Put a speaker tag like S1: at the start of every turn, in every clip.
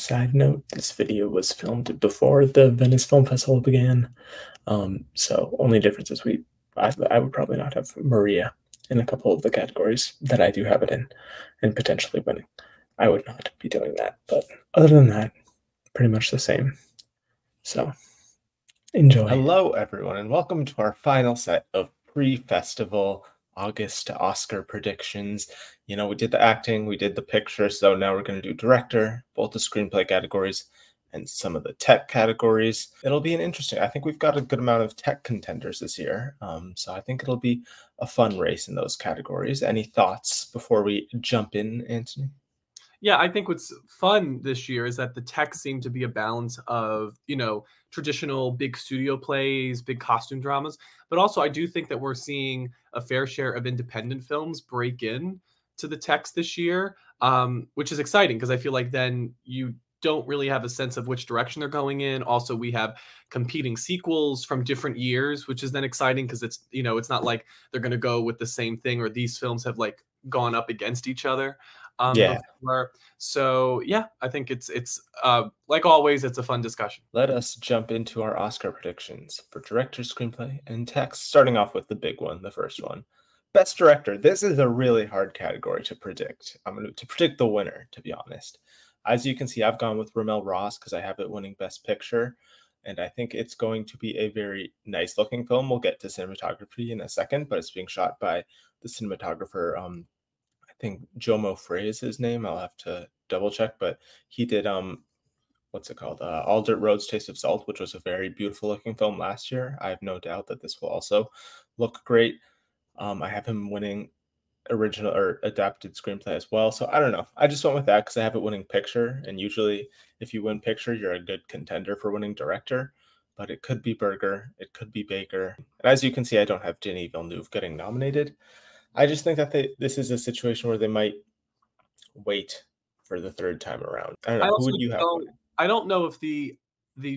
S1: side note, this video was filmed before the Venice Film Festival began. So only difference is I would probably not have Maria in a couple of the categories that I do have it in, and potentially winning. I would not be doing that, but other than that, pretty much the same. So enjoy.
S2: Hello, everyone, and welcome to our final set of pre-festival August Oscar predictions. We did the acting, we did the picture, so now we're going to do director, both the screenplay categories and some of the tech categories. It'll be I think we've got a good amount of tech contenders this year, so I think it'll be a fun race in those categories. Any thoughts before we jump in, Anthony?
S3: Yeah, I think what's fun this year is that the tech seem to be a balance of, traditional big studio plays, big costume dramas, but also I do think that we're seeing a fair share of independent films break in to the techs this year, which is exciting because I feel like then you don't really have a sense of which direction they're going in. Also, we have competing sequels from different years, which is then exciting because it's not like they're going to go with the same thing or these films have like gone up against each other.
S2: Yeah.
S3: So yeah, I think it's like always, it's a fun discussion.
S2: Let us jump into our Oscar predictions for director, screenplay, and text, starting off with the big one, the first one. Best director. This is a really hard category to predict. To predict the winner, to be honest. As you can see, I've gone with Rommel Ross because I have it winning Best Picture, and I think it's going to be a very nice looking film. We'll get to cinematography in a second, but it's being shot by the cinematographer, I think Jomo Frey is his name. I'll have to double check, but he did what's it called? All Dirt Roads Taste of Salt, which was a very beautiful looking film last year. I have no doubt that this will also look great. I have him winning original or adapted screenplay as well. So I don't know. I just went with that because I have it winning picture. And usually if you win picture, you're a good contender for winning director. But it could be Berger. It could be Baker. And as you can see, I don't have Denis Villeneuve getting nominated. I just think that this is a situation where they might wait for the third time around. I don't know. Who would you have winning?
S3: I don't know if the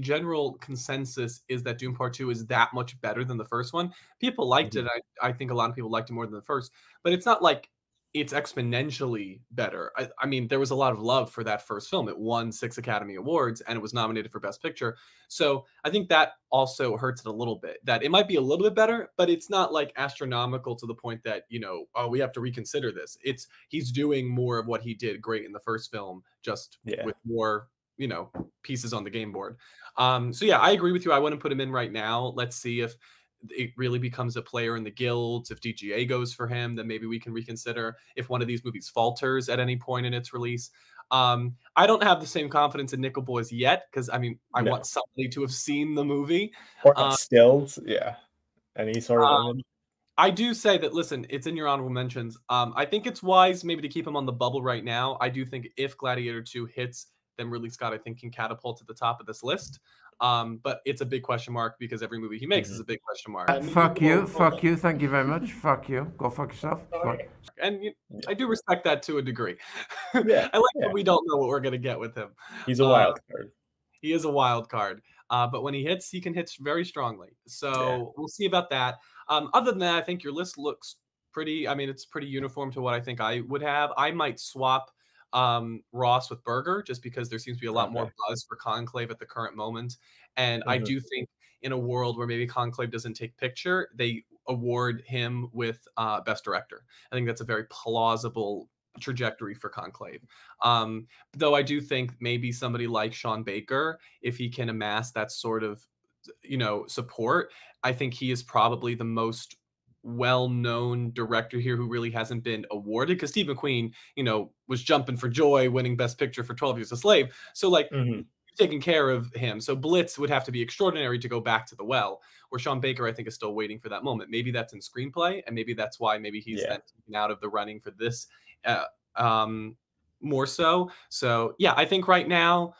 S3: general consensus is that Dune Part 2 is that much better than the first one. People liked it. I think a lot of people liked it more than the first, but it's not like it's exponentially better. I mean, there was a lot of love for that first film. It won 6 Academy Awards and it was nominated for Best Picture. So I think that also hurts it a little bit, that it might be a little bit better, but it's not like astronomical to the point that, oh, we have to reconsider this. He's doing more of what he did great in the first film, just with more pieces on the game board. So yeah, I agree with you. I wouldn't put him in right now. Let's see if it really becomes a player in the guilds. If DGA goes for him, then maybe we can reconsider if one of these movies falters at any point in its release. I don't have the same confidence in Nickel Boys yet because I want somebody to have seen the movie
S2: or stills. Yeah, any sort of image.
S3: I do say that, listen, it's in your honorable mentions. I think it's wise maybe to keep him on the bubble right now. I do think if Gladiator 2 hits, then Ridley Scott, I think, can catapult to the top of this list. But it's a big question mark because every movie he makes is a big question mark.
S4: Fuck you. Thank you very much. Fuck you. Go fuck yourself.
S3: And I do respect that to a degree. I like that we don't know what we're going to get with him.
S2: He's a wild card.
S3: He is a wild card. But when he hits, he can hit very strongly. So we'll see about that. Other than that, I think your list looks pretty, it's pretty uniform to what I think I would have. I might swap Ross with Berger just because there seems to be a lot more buzz for Conclave at the current moment. And I do think in a world where maybe Conclave doesn't take picture, they award him with Best Director. I think that's a very plausible trajectory for Conclave. Though I do think maybe somebody like Sean Baker, if he can amass that sort of support, I think he is probably the most well-known director here who really hasn't been awarded, because Steve McQueen was jumping for joy winning Best Picture for 12 Years a Slave, so taking care of him. So Blitz would have to be extraordinary to go back to the well, where Sean Baker I think is still waiting for that moment. Maybe that's in screenplay, and maybe that's why he's then taken out of the running for this more so. So yeah, I think right now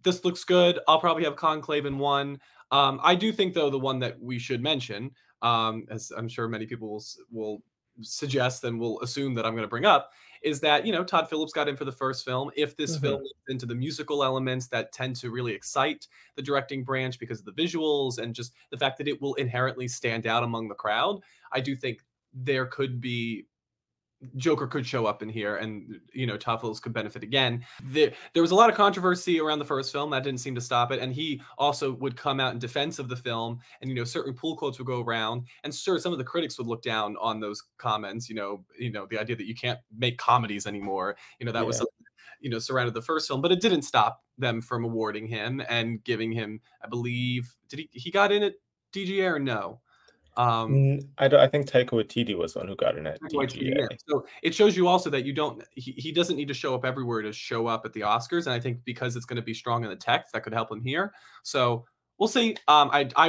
S3: this looks good. I'll probably have Conclave in one. I do think, though, the one that we should mention, as I'm sure many people will suggest and will assume that I'm going to bring up, is that, Todd Phillips got in for the first film. If this film is into the musical elements that tend to really excite the directing branch because of the visuals and just the fact that it will inherently stand out among the crowd, I do think there could be Joker could show up in here, and Toffles could benefit again. There was a lot of controversy around the first film that didn't seem to stop it, and he also would come out in defense of the film, and certain pull quotes would go around, and sure, some of the critics would look down on those comments. The idea that you can't make comedies anymore. That was
S1: Yeah.
S3: something surrounded the first film, but it didn't stop them from awarding him and giving him, I believe, he got in at DGA or no?
S1: I think Taika Waititi was the one who got in at
S3: Yeah.
S1: DGA.
S3: So it shows you also that he doesn't need to show up everywhere to show up at the Oscars, and I think because it's going to be strong in the text, that could help him here. So we'll see. I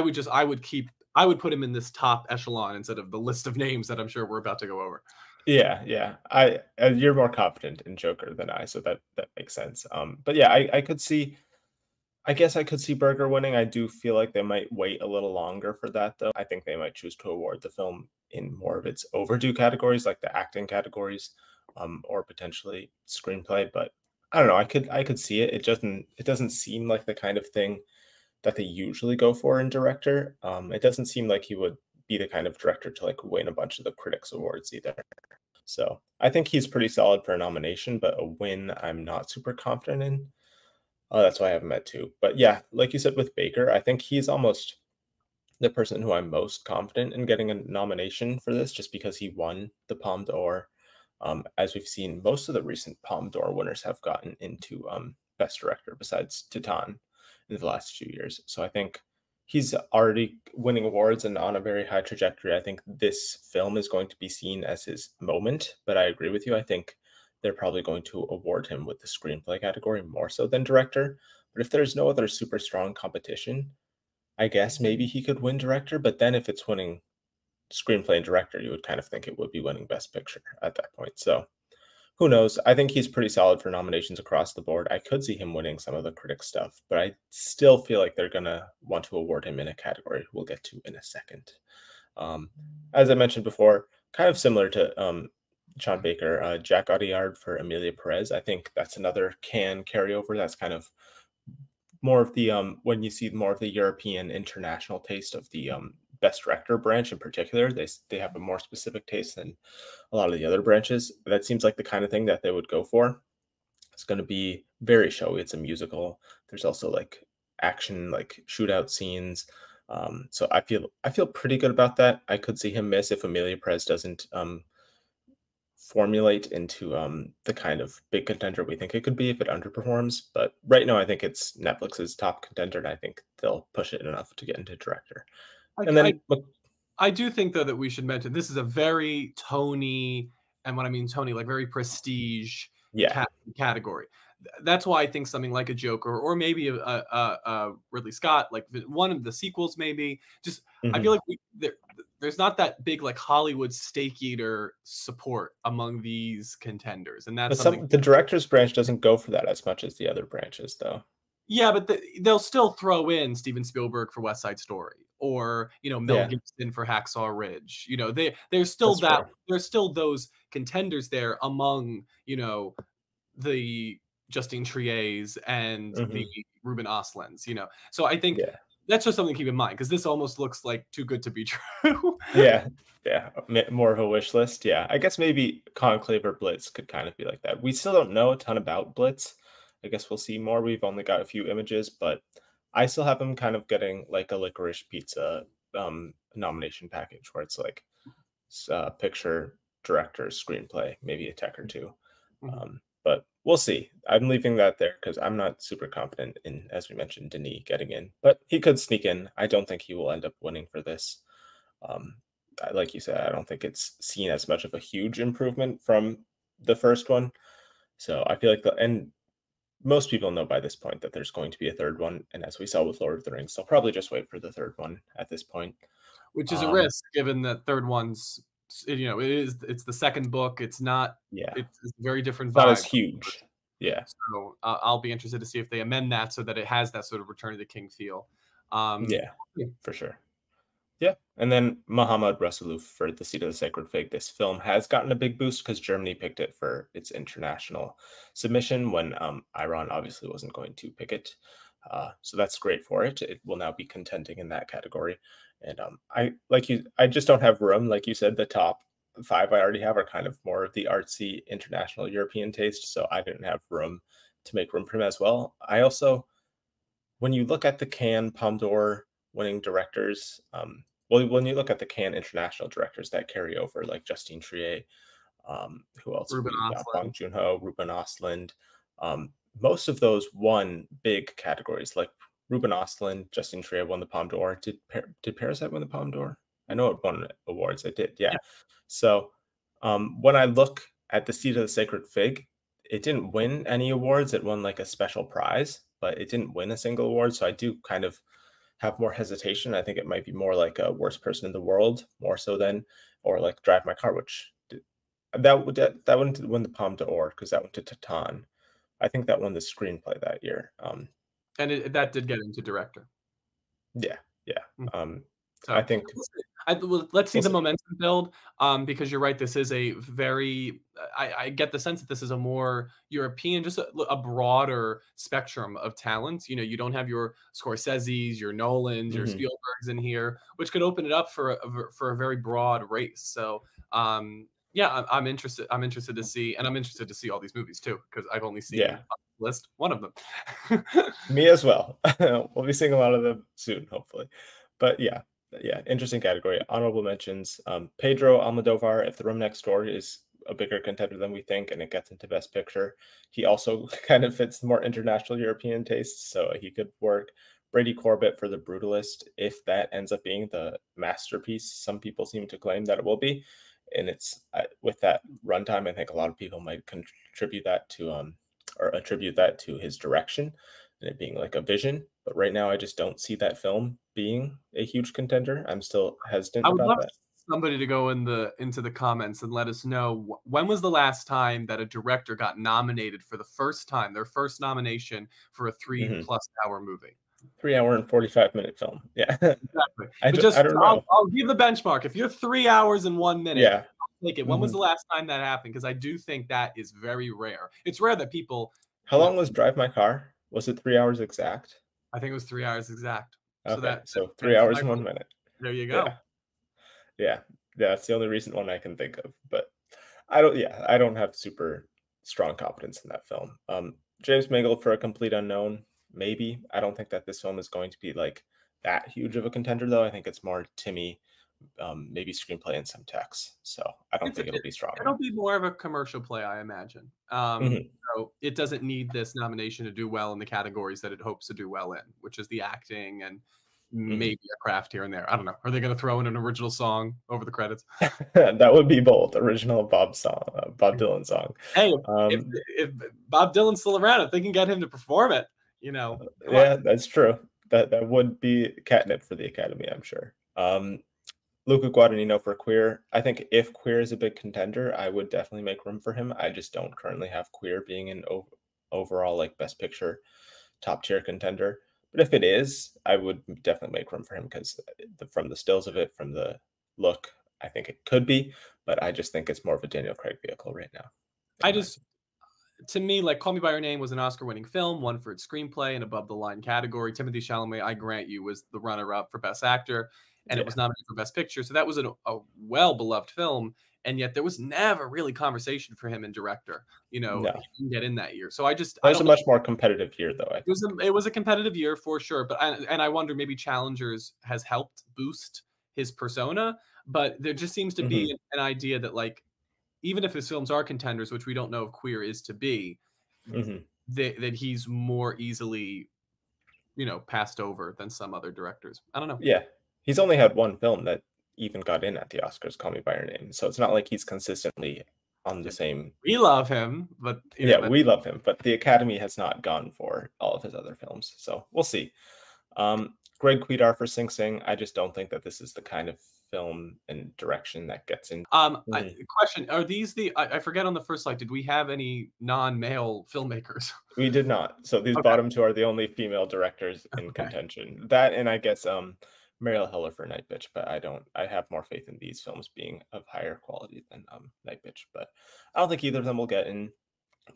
S3: would put him in this top echelon instead of the list of names that I'm sure we're about to go over.
S1: Yeah. You're more confident in Joker than I, so that makes sense. But yeah, I could see. I guess I could see Berger winning. I do feel like they might wait a little longer for that, though. I think they might choose to award the film in more of its overdue categories, like the acting categories, or potentially screenplay. But I don't know. I could see it. It doesn't seem like the kind of thing that they usually go for in director. It doesn't seem like he would be the kind of director to like win a bunch of the critics awards either. So I think he's pretty solid for a nomination, but a win I'm not super confident in. Oh, that's why I have him at 2. But yeah, like you said with Baker, I think he's almost the person who I'm most confident in getting a nomination for this, just because he won the Palme d'Or. As we've seen, most of the recent Palme d'Or winners have gotten into Best Director, besides Titan, in the last few years. So I think he's already winning awards and on a very high trajectory. I think this film is going to be seen as his moment, but I agree with you. I think they're probably going to award him with the screenplay category more so than director. But if there's no other super strong competition, I guess maybe he could win director. But then if it's winning screenplay and director, you would kind of think it would be winning best picture at that point. So who knows? I think he's pretty solid for nominations across the board. I could see him winning some of the critic stuff, but I still feel like they're going to want to award him in a category we'll get to in a second. As I mentioned before, kind of similar to Sean Baker, Jack Audiard for Emilia Perez. I think that's another Cannes carryover. That's kind of more of the when you see more of the European international taste of the best director branch in particular. They have a more specific taste than a lot of the other branches. That seems like the kind of thing that they would go for. It's going to be very showy. It's a musical. There's also like action, like shootout scenes. So I feel pretty good about that. I could see him miss if Emilia Perez doesn't formulate into the kind of big contender we think it could be if it underperforms. But right now, I think it's Netflix's top contender, and I think they'll push it enough to get into director. And then
S3: I do think though that we should mention this is a very Tony, and when I mean Tony, like very prestige category. That's why I think something like a Joker or maybe a Ridley Scott, like one of the sequels, maybe just I feel like there's not that big like Hollywood steak eater support among these contenders, and that's something
S1: the director's branch doesn't go for that as much as the other branches, though.
S3: Yeah, but they'll still throw in Steven Spielberg for West Side Story, or Mel Gibson for Hacksaw Ridge. There's still there's still those contenders there among the Justine Triets and the Ruben Östlunds. So I think that's just something to keep in mind, because this almost looks like too good to be true.
S1: yeah, more of a wish list. Yeah, I guess maybe Conclave or Blitz could kind of be like that. We still don't know a ton about Blitz. I guess we'll see more. We've only got a few images, but I still have him kind of getting like a Licorice Pizza nomination package, where it's like picture, director, screenplay, maybe a tech or two. But we'll see. I'm leaving that there because I'm not super confident in, as we mentioned, Denis getting in, but he could sneak in. I don't think he will end up winning for this. Like you said, I don't think it's seen as much of a huge improvement from the first one. So I feel like and most people know by this point that there's going to be a third one. And as we saw with Lord of the Rings, they'll probably just wait for the third one at this point.
S3: Which is a risk, given that third one's, it's the second book. It's not, it's a very different vibe.
S1: Not as huge. Yeah.
S3: So I'll be interested to see if they amend that so that it has that sort of Return of the King feel.
S1: For sure. Yeah. And then Mohammad Rasuluf for The Seat of the Sacred Fig. This film has gotten a big boost because Germany picked it for its international submission when Iran obviously wasn't going to pick it. So that's great for it. It will now be contending in that category. And I just don't have room, like you said, the top
S2: 5 I already have are kind of more of the artsy international European taste, so I didn't have room to make room for him as well. I also, when you look at the Cannes Palme d'Or winning directors, well, when you look at the Cannes international directors that carry over, like Justine Triet, who else have
S3: Ruben
S2: we got? Bong
S3: Ostlund.
S2: Joon-ho, Ruben Östlund. Most of those won big categories. Like Ruben Östlund, Justine Triet won the Palme d'Or. Did Parasite win the Palme d'Or? I know it won awards. It did, yeah.
S3: Yeah.
S2: So when I look at The Seat of the Sacred Fig, it didn't win any awards. It won like a special prize, but it didn't win a single award. So I do kind of have more hesitation. I think it might be more like a Worst Person in the World, more so than, or like Drive My Car, which that wouldn't win the Palme d'Or because that went to Titan. I think that won the screenplay that year.
S3: And that did get into director.
S2: Yeah, yeah.
S3: So
S2: I think
S3: let's see
S2: we'll
S3: the
S2: see.
S3: momentum build. Because you're right, this is a very. I get the sense that this is a more European, just a broader spectrum of talents. You know, you don't have your Scorseses, your Nolans, your
S2: Mhm.
S3: Spielbergs in here, which could open it up for a very broad race. So, yeah, I'm interested. I'm interested to see, and I'm interested to see all these movies too, because I've only seen
S2: Yeah,
S3: on the list one of them.
S2: me as well. We'll be seeing a lot of them soon, hopefully. But yeah, interesting category. Honorable mentions: Pedro Almodovar, If the Room Next Door, is a bigger contender than we think, and it gets into Best Picture. He also kind of fits the more international European tastes, so he could work. Brady Corbett for The Brutalist, if that ends up being the masterpiece some people seem to claim that it will be, and it's with that runtime, I think a lot of people might contribute that to or attribute that to his direction and it being like a vision. But right now, I just don't see that film being a huge contender. I'm still hesitant
S3: I would
S2: about
S3: love
S2: that.
S3: somebody to go into the comments and let us know when was the last time that a director got nominated for the first time, their first nomination for a 3+
S2: Mhm.
S3: hour movie.
S2: 3 hour and 45-minute film. Yeah,
S3: Exactly.
S2: I
S3: But
S2: don't, I
S3: just
S2: don't know.
S3: I'll give the benchmark. If you're 3 hours and 1 minute,
S2: Yeah.
S3: I'll take it. When was
S2: Mhm.
S3: the last time that happened? Because I do think that is very rare. It's rare that people,
S2: How long was Drive My Car? Was it 3 hours exact?
S3: I think it was 3 hours exact. So
S2: Okay,
S3: that
S2: so three
S3: ends
S2: hours
S3: my
S2: and 1 minute.
S3: there you
S2: Yeah,
S3: go.
S2: yeah, yeah. That's the only recent one I can think of. But I don't. Yeah, I don't have super strong confidence in that film. James Mangold for A Complete Unknown, maybe. I don't think that this film is going to be like that huge of a contender, though. I think it's more Timmy, maybe screenplay and some text. So I don't think it'll be strong
S3: It'll
S2: enough.
S3: be more of a commercial play, I imagine.
S2: Mhm.
S3: So it doesn't need this nomination to do well in the categories that it hopes to do well in, which is the acting and
S2: Mhm.
S3: maybe a craft here and there. I don't know. Are they going to throw in an original song over the credits?
S2: That would be bold. Original Bob Dylan song.
S3: Hey, if
S2: Um,
S3: if Bob Dylan's still around, if they can get him to perform it, come on.
S2: yeah, that's true. That would be catnip for the Academy, I'm sure. Luca Guadagnino for Queer. I think if Queer is a big contender, I would definitely make room for him. I just don't currently have Queer being an overall like Best Picture top tier contender. But if it is, I would definitely make room for him because from the stills of it, from the look, I think it could be. But I just think it's more of a Daniel Craig vehicle right now,
S3: I
S2: in my
S3: just
S2: opinion.
S3: to me, like Call Me by Your Name was an Oscar-winning film, won for its screenplay and above the line category. Timothy Chalamet, I grant you, was the runner-up for Best Actor, and it
S2: Yeah.
S3: was nominated for Best Picture. So that was a well-beloved film, and yet there was never really conversation for him in director. He
S2: No.
S3: didn't get in that year. So
S2: That
S3: I
S2: was a
S3: don't know.
S2: much more competitive year, though, I think.
S3: It was a competitive year for sure, but I wonder maybe Challengers has helped boost his persona, but there just seems to be
S2: Mhm.
S3: an idea that like even if his films are contenders, which we don't know if Queer is to be,
S2: Mhm.
S3: that he's more easily, passed over than some other directors. I don't know.
S2: Yeah. He's only had one film that even got in at the Oscars, Call Me by Your Name. So it's not like he's consistently on the
S3: Yeah.
S2: same.
S3: We love him, but
S2: Yeah,
S3: that
S2: we love him, but the Academy has not gone for all of his other films. So we'll see. Greg Kuidar for Sing Sing. I just don't think that this is the kind of film and direction that gets in. Mhm.
S3: question, are these I forget on the first slide, did we have any non-male filmmakers?
S2: We did not. So these
S3: Okay.
S2: bottom two are the only female directors in
S3: Okay.
S2: contention. That and I guess Mariel Heller for Night Bitch, but I have more faith in these films being of higher quality than Night Bitch. But I don't think either of them will get in.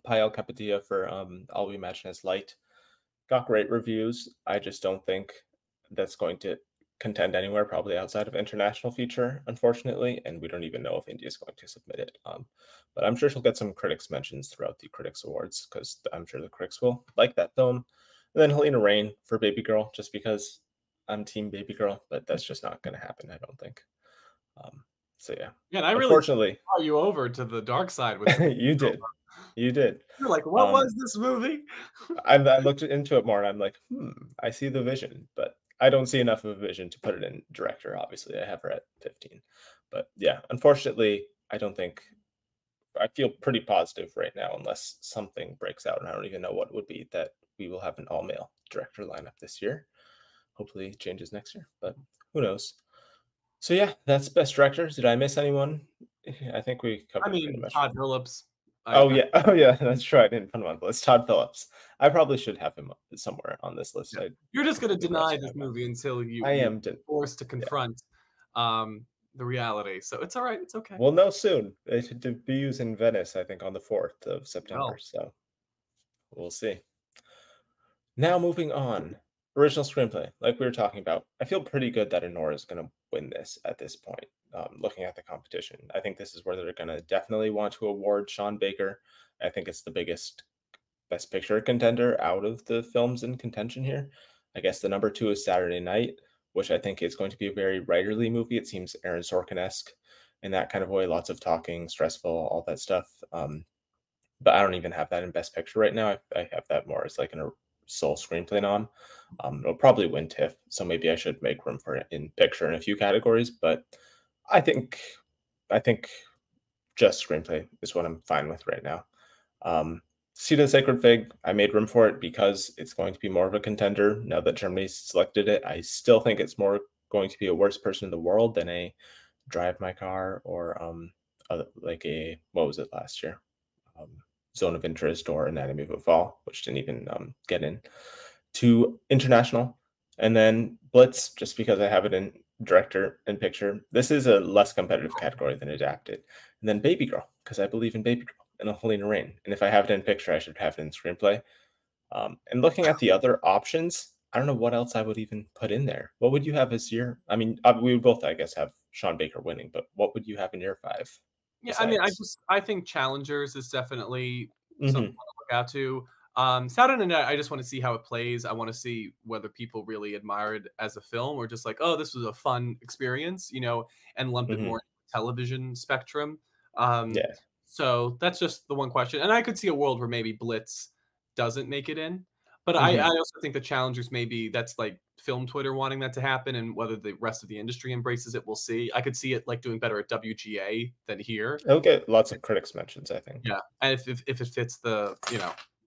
S2: Pael Capatia for All We Imagine as Light got great reviews. I just don't think that's going to contend anywhere, probably outside of international feature, unfortunately, and we don't even know if India is going to submit it. But I'm sure she'll get some critics mentions throughout the Critics Awards because I'm sure the critics will like that film. And then Helena Rain for Baby Girl, just because I'm Team Baby Girl, but that's just not going to happen, I don't think. So yeah,
S3: Yeah, and I really
S2: unfortunately,
S3: brought you over to the dark side with the
S2: you did, you did.
S3: You're like, what
S2: Um,
S3: was this movie?
S2: I looked into it more and I'm like, I see the vision, but I don't see enough of a vision to put it in director. Obviously, I have her at 15. But yeah, unfortunately, I don't think I feel pretty positive right now, unless something breaks out, and I don't even know what it would be, that we will have an all male director lineup this year. Hopefully, it changes next year, but who knows? So yeah, that's best director. Did I miss anyone? I think we
S3: I
S2: covered pretty
S3: mean,
S2: much.
S3: Todd Phillips.
S2: Oh yeah, oh yeah, that's true. I didn't put him on the list. Todd Phillips. I probably should have him somewhere on this list.
S3: Yeah.
S2: I
S3: You're just gonna
S2: completely glossed
S3: deny
S2: it
S3: this
S2: out.
S3: movie until
S2: I
S3: you're
S2: am.
S3: forced to
S2: Yeah.
S3: confront the reality. So it's all right. It's okay.
S2: We'll know soon. It debuts in Venice, I think, on the 4th of September.
S3: Well,
S2: So we'll see. Now moving on. Original screenplay, like we were talking about. I feel pretty good that Honora is going to win this at this point. Looking at the competition, I think this is where they're going to definitely want to award Sean Baker. I think it's the biggest Best Picture contender out of the films in contention here. I guess the number 2 is Saturday Night, which I think is going to be a very writerly movie. It seems Aaron Sorkin-esque in that kind of way. Lots of talking, stressful, all that stuff. But I don't even have that in Best Picture right now. I have that more as like a sole screenplay nom. It'll probably win TIFF, so maybe I should make room for it in picture in a few categories. But I think I think just screenplay is what I'm fine with right now. Seed of the Sacred Fig, I made room for it because it's going to be more of a contender now that Germany selected it. I still think it's more going to be a worse person in the world than a Drive My Car or like a, what was it last year? Um, Zone of Interest or Anatomy of a Fall, which didn't even get in to international. And then Blitz, just because I have it in director and picture. This is a less competitive category than adapted. And then Baby Girl, because I believe in Baby Girl and Helena Rain. And if I have it in picture, I should have it in screenplay. And looking at the other options, I don't know what else I would even put in there. What would you have as your? I mean, we would both, I guess, have Sean Baker winning, but what would you have in your 5?
S3: yeah. I mean,
S2: Besides?
S3: I think Challengers is definitely something
S2: Mm-hmm.
S3: to look out to. Saturday Night, I just want to see how it plays. I want to see whether people really admire it as a film or just like, oh, this was a fun experience, and lump it
S2: Mm-hmm.
S3: more into the television spectrum. Um,
S2: Yeah.
S3: so that's just the one question. And I could see a world where maybe Blitz doesn't make it in. But I
S2: Mm-hmm.
S3: also think the challengers maybe that's like film Twitter wanting that to happen, and whether the rest of the industry embraces it, we'll see. I could see it like doing better at WGA than here.
S2: It'll get lots of critics mentions, I think.
S3: Yeah, and if it fits the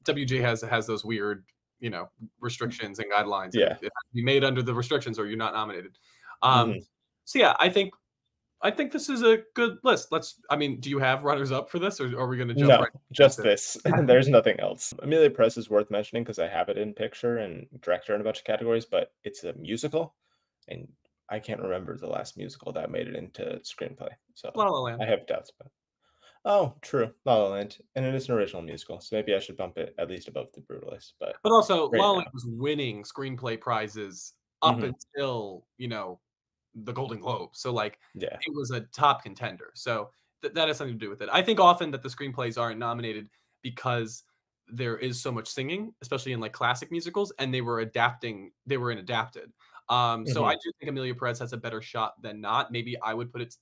S3: WGA has those weird restrictions and guidelines, and
S2: Yeah.
S3: it has to be made under the restrictions or you're not nominated. Um,
S2: Mm-hmm.
S3: so yeah, I think this is a good list. I mean, do you have runners up for this, or are we going to jump
S2: No,
S3: right? That's
S2: just
S3: it.
S2: this. There's nothing else. Amelia Press is worth mentioning because I have it in picture and director in a bunch of categories, but it's a musical, and I can't remember the last musical that made it into screenplay. So
S3: La La Land.
S2: I have doubts. But oh, true, La La Land, and it is an original musical, so maybe I should bump it at least above The Brutalist. But
S3: But also,
S2: right
S3: La La Land
S2: now,
S3: was winning screenplay prizes up
S2: hmm
S3: until the Golden Globe. So like,
S2: yeah,
S3: it was a top contender. So that has something to do with it. I think often that the screenplays aren't nominated because there is so much singing, especially in like classic musicals, and they were adapting. They were in adapted. So I
S2: hmm
S3: do think Amelia Perez has a better shot than not. Maybe I would put it.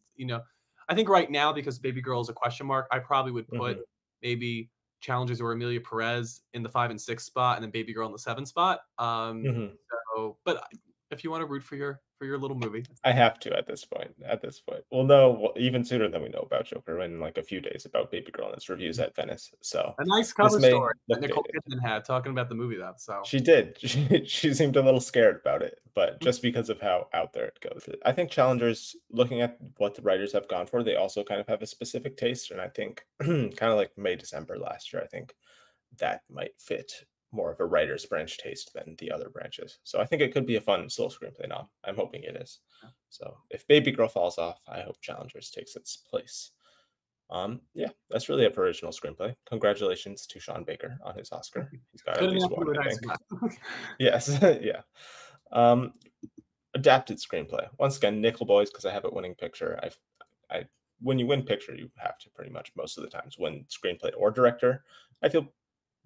S3: I think right now because Baby Girl is a question mark, I probably would put
S2: hmm
S3: maybe Challengers or Amelia Perez in the 5 and 6 spot, and then Baby Girl in the 7 spot.
S2: hmm
S3: But if you want to root for your little movie,
S2: I have to at this point. At this point, we'll know even sooner than we know about Joker in like a few days about Baby Girl and its reviews at Venice. So
S3: a nice
S2: this
S3: cover
S2: may
S3: story that
S2: look
S3: Nicole
S2: dated.
S3: Kidman had talking about the movie though. So
S2: She did. She seemed a little scared about it, but just because of how out there it goes. I think challengers, looking at what the writers have gone for, they also kind of have a specific taste, and I think kind of like May December last year, I think that might fit more of a writer's branch taste than the other branches. So I think it could be a fun slow screenplay nom. I'm hoping it is. So if Baby Girl falls off, I hope Challengers takes its place. Yeah, that's really it for original screenplay. Congratulations to Sean Baker on his Oscar. He's got at
S3: good enough
S2: least
S3: to
S2: one,
S3: do a
S2: I
S3: nice
S2: think.
S3: one.
S2: Yes, yeah. Um, adapted screenplay. Once again, Nickel Boys because I have it winning picture. I when you win picture, you have to pretty much most of the times win screenplay or director. I feel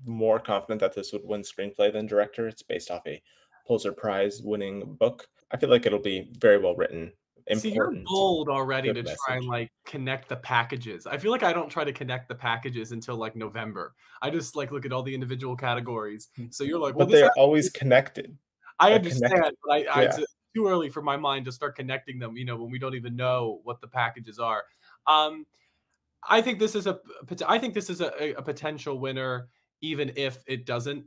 S2: more confident that this would win screenplay than director. It's based off a Pulitzer Prize winning book. I feel like it'll be very well written,
S3: See, you're
S2: important,
S3: bold already
S2: good
S3: to try and,
S2: message.
S3: like, connect the packages. I feel like I don't try to connect the packages until, like, November. I just, like, look at all the individual categories. So you're like, "Well,
S2: But
S3: this has
S2: they're always connected.
S3: I
S2: A connect
S3: understand, but I
S2: yeah.
S3: it's too early for my mind to start connecting them, when we don't even know what the packages are. Um, I think this is a potential winner, even if it doesn't,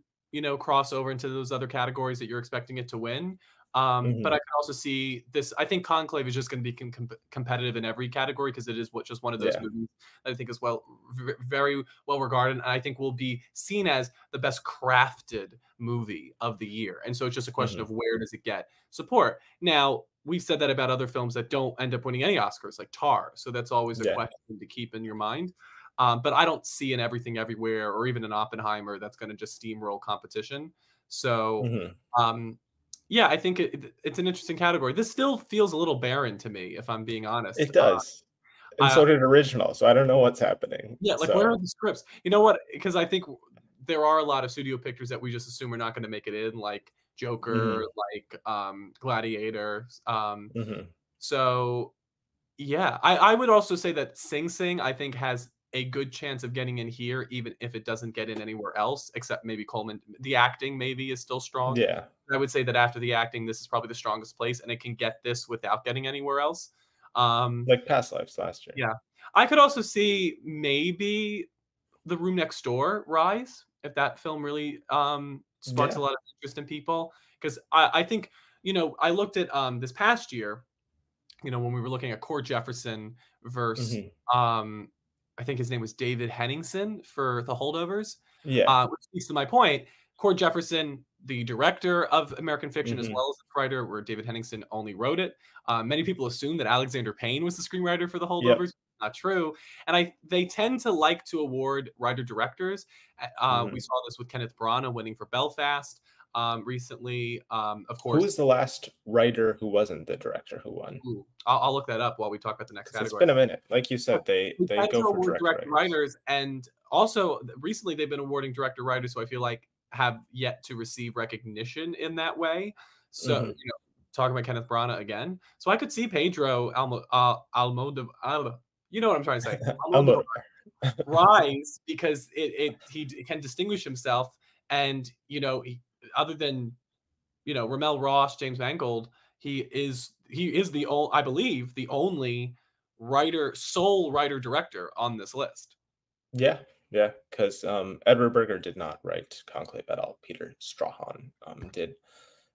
S3: cross over into those other categories that you're expecting it to win. But I
S2: Mhm.
S3: can also see this. I think Conclave is just going to be competitive in every category because it is just one of those
S2: Yeah.
S3: movies that I think is very well regarded, and I think will be seen as the best crafted movie of the year. And so it's just a question
S2: Mhm.
S3: of where does it get support. Now, we've said that about other films that don't end up winning any Oscars, like Tar. So that's always a
S2: Yeah.
S3: question to keep in your mind. But I don't see an Everything Everywhere or even an Oppenheimer that's going to just steamroll competition. So,
S2: Mhm.
S3: um, yeah, I think it's an interesting category. This still feels a little barren to me, if I'm being honest.
S2: It does. And
S3: I,
S2: so did original, so I don't know what's happening.
S3: yeah, like where
S2: So
S3: are the scripts? You know what? Because I think there are a lot of studio pictures that we just assume are not going to make it in, like Joker,
S2: mhm.
S3: like Gladiator.
S2: Mhm.
S3: So yeah, I would also say that Sing Sing, I think, has a good chance of getting in here, even if it doesn't get in anywhere else, except maybe Coleman. The acting maybe is still strong.
S2: Yeah.
S3: I would say that after the acting, this is probably the strongest place, and it can get this without getting anywhere else. Um,
S2: Like Past Lives last year.
S3: yeah, I could also see maybe The Room Next Door rise if that film really sparks a
S2: Yeah.
S3: lot of interest in people. Because I think I looked at this past year when we were looking at Cord Jefferson versus,
S2: Mhm.
S3: um, I think his name was David Henningsen for The Holdovers,
S2: Yeah.
S3: which speaks to my point. Cord Jefferson, the director of American Fiction, as
S2: Mhm.
S3: well as the writer, where David Henningsen only wrote it. Many people assume that Alexander Payne was the screenwriter for The
S2: Yep.
S3: Holdovers. Not true. And they tend to like to award writer directors. We
S2: Mhm.
S3: saw this with Kenneth Branagh winning for Belfast recently. Of
S2: Who
S3: course,
S2: was the last writer who wasn't the director who won?
S3: ooh, I'll look that up while we talk about the next
S2: 'Cause it's
S3: category.
S2: been a minute. Like you
S3: Yeah,
S2: said, they
S3: they
S2: they
S3: tend
S2: go
S3: to
S2: for
S3: award
S2: director
S3: director
S2: writers.
S3: writers, and also recently they've been awarding director writers who I feel like have yet to receive recognition in that way. So,
S2: Mhm.
S3: talking about Kenneth Branagh again. So I could see Pedro Almodovar, you know what I'm trying to say, Almodovar
S2: Almodovar.
S3: rise because he can distinguish himself, and other than Ramel Ross, James Mangold, he is I believe the only sole writer director on this list.
S2: Yeah, yeah, 'cause, Edward Berger did not write Conclave at all. Peter Strahan, did.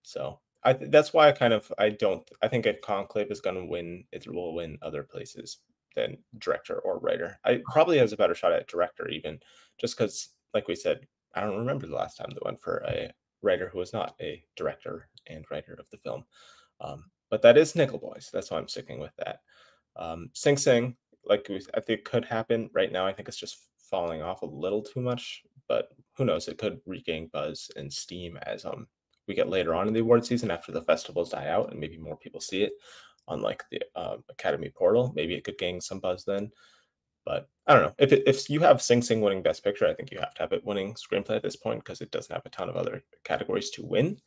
S2: So, that's why I think if Conclave is gonna win, it will win other places than director or writer. I probably has a better shot at director even, just because, like we said, I don't remember the last time they went for a writer who was not a director and writer of the film. But that is Nickel Boys. That's why I'm sticking with that. Sing Sing, I think could happen. Right now, I think it's just falling off a little too much, but who knows? It could regain buzz and steam as we get later on in the award season after the festivals die out and maybe more people see it on like the Academy portal. Maybe it could gain some buzz then. But I don't know. If you have Sing Sing winning Best Picture, I think you have to have it winning Screenplay at this point because it doesn't have a ton of other categories to win.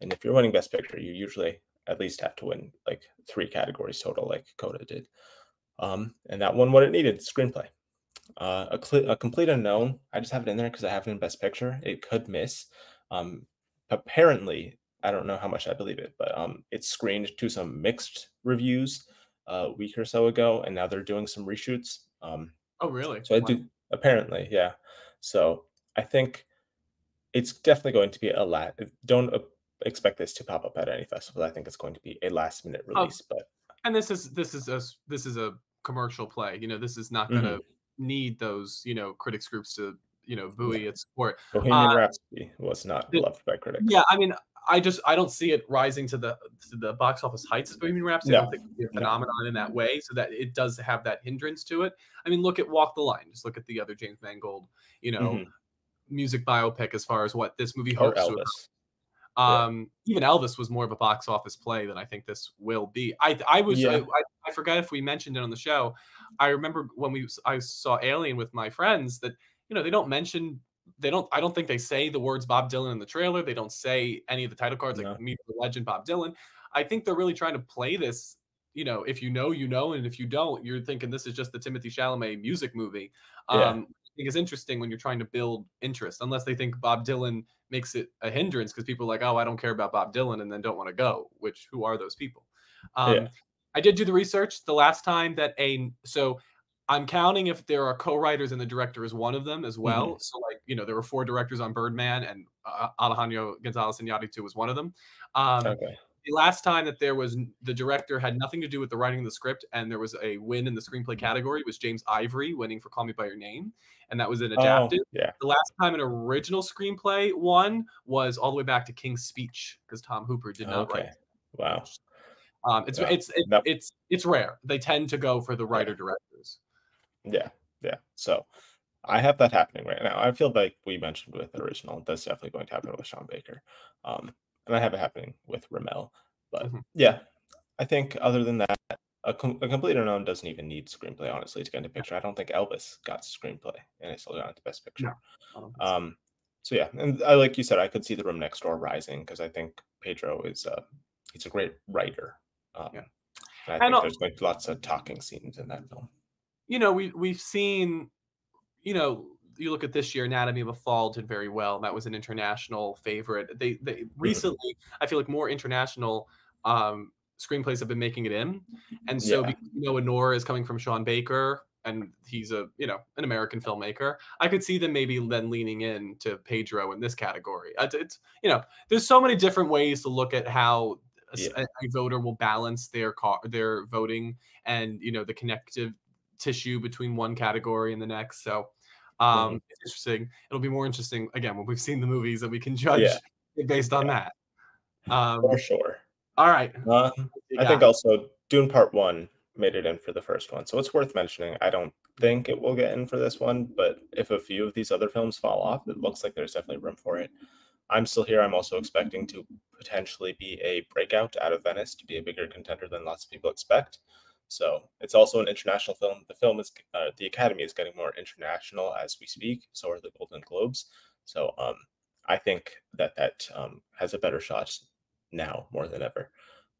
S2: And if you're winning Best Picture, you usually at least have to win like 3 categories total, like Coda did. And that won what it needed, Screenplay. A complete unknown. I just have it in there because I have it in Best Picture. It could miss. Um, Apparently, I don't know how much I believe it, but it screened to some mixed reviews a week or so ago, and now they're doing some reshoots.
S3: Oh, really?
S2: So I
S3: Wow.
S2: do apparently, yeah. So I think it's definitely going to be a lot. Don't expect this to pop up at any festival. I think it's going to be a last minute
S3: Oh,
S2: release, but
S3: and this is a commercial play. This is not going to
S2: mhm.
S3: need those critics groups to buoy its support. Uh,
S2: Bohemian Rhapsody was not
S3: the-
S2: loved by critics.
S3: yeah, I mean, I don't see it rising to the box office heights as Bohemian Rhapsody. I don't
S2: No,
S3: think it'll be a
S2: no.
S3: phenomenon in that way, so that it does have that hindrance to it. I mean, look at Walk the Line. Just look at the other James Mangold,
S2: Mhm.
S3: music biopic as far as what this movie
S2: Or
S3: hopes to.
S2: Elvis.
S1: Yeah.
S3: Even Elvis was more of a box office play than I think this will be. I forgot if we mentioned it on the show. I remember when I saw Alien with my friends that they don't mention they don't I don't think they say the words Bob Dylan in the trailer. They don't say any of the title cards like
S1: No.
S3: Meet the Legend Bob Dylan. I think they're really trying to play this. If you know, you know, and if you don't, you're thinking this is just the Timothy Chalamet music movie.
S1: Yeah.
S3: I think is interesting when you're trying to build interest, unless they think Bob Dylan makes it a hindrance because people are like, oh, I don't care about Bob Dylan, and then don't want to go. Which who are those people?
S1: Yeah.
S3: I did do the research the last time so I'm counting if there are co-writers and the director is one of them as
S1: Hmm.
S3: well. So like there were 4 directors on Birdman, and Alejandro Gonzalez Iñárritu was one of them. Um,
S1: Okay.
S3: the last time that the director had nothing to do with the writing of the script, and there was a win in the screenplay category, was James Ivory winning for Call Me by Your Name, and that was an
S1: Oh,
S3: adapted.
S1: yeah.
S3: The last time an original screenplay won was all the way back to King's Speech because Tom Hooper did not write
S1: Okay. Wow.
S3: it. It's
S1: Wow.
S3: it's it,
S1: That,
S3: it's rare. They tend to go for the
S1: yeah.
S3: writer directors.
S1: Yeah. Yeah. So I have that happening right now. I feel like we mentioned with the original, that's definitely going to happen with Sean Baker. And I have it happening with Ramel. But
S3: Mhm.
S1: yeah, I think other than that, a complete unknown doesn't even need screenplay, honestly, to get into
S3: Yeah.
S1: picture. I don't think Elvis got screenplay, and it still got into Best
S3: No,
S1: Picture.
S3: I don't think so.
S1: Um, so yeah, and I like you said, I could see The Room Next Door rising because I think Pedro is he's a great writer.
S3: Yeah.
S1: And I
S3: And
S1: think there's like lots of talking scenes in that film.
S3: we've seen, you look at this year, Anatomy of a Fall did very well. That was an international favorite. They
S1: Mhm.
S3: recently, I feel like more international screenplays have been making it in, and so
S1: Yeah.
S3: because Honora is coming from Sean Baker, and he's an American filmmaker. I could see them maybe then leaning in to Pedro in this category. It's there's so many different ways to look at how
S1: Yeah.
S3: a voter will balance their voting and the connective tissue between one category and the next. So
S1: Hmm.
S3: it's interesting. It'll be more interesting again when we've seen the movies that we can
S1: Yeah.
S3: judge it based on
S1: Yeah.
S3: that.
S1: For
S3: Um,
S1: sure.
S3: all right, what you
S1: I think
S3: got?
S1: also Dune Part 1 made it in for the first one, so it's worth mentioning. I don't think it will get in for this one, but if a few of these other films fall off, it looks like there's definitely room for it. I'm still here. I'm also expecting to potentially be a breakout out of Venice to be a bigger contender than lots of people expect. So it's also an international film. The Academy is getting more international as we speak. So are the Golden Globes. So I think that has a better shot now more than ever.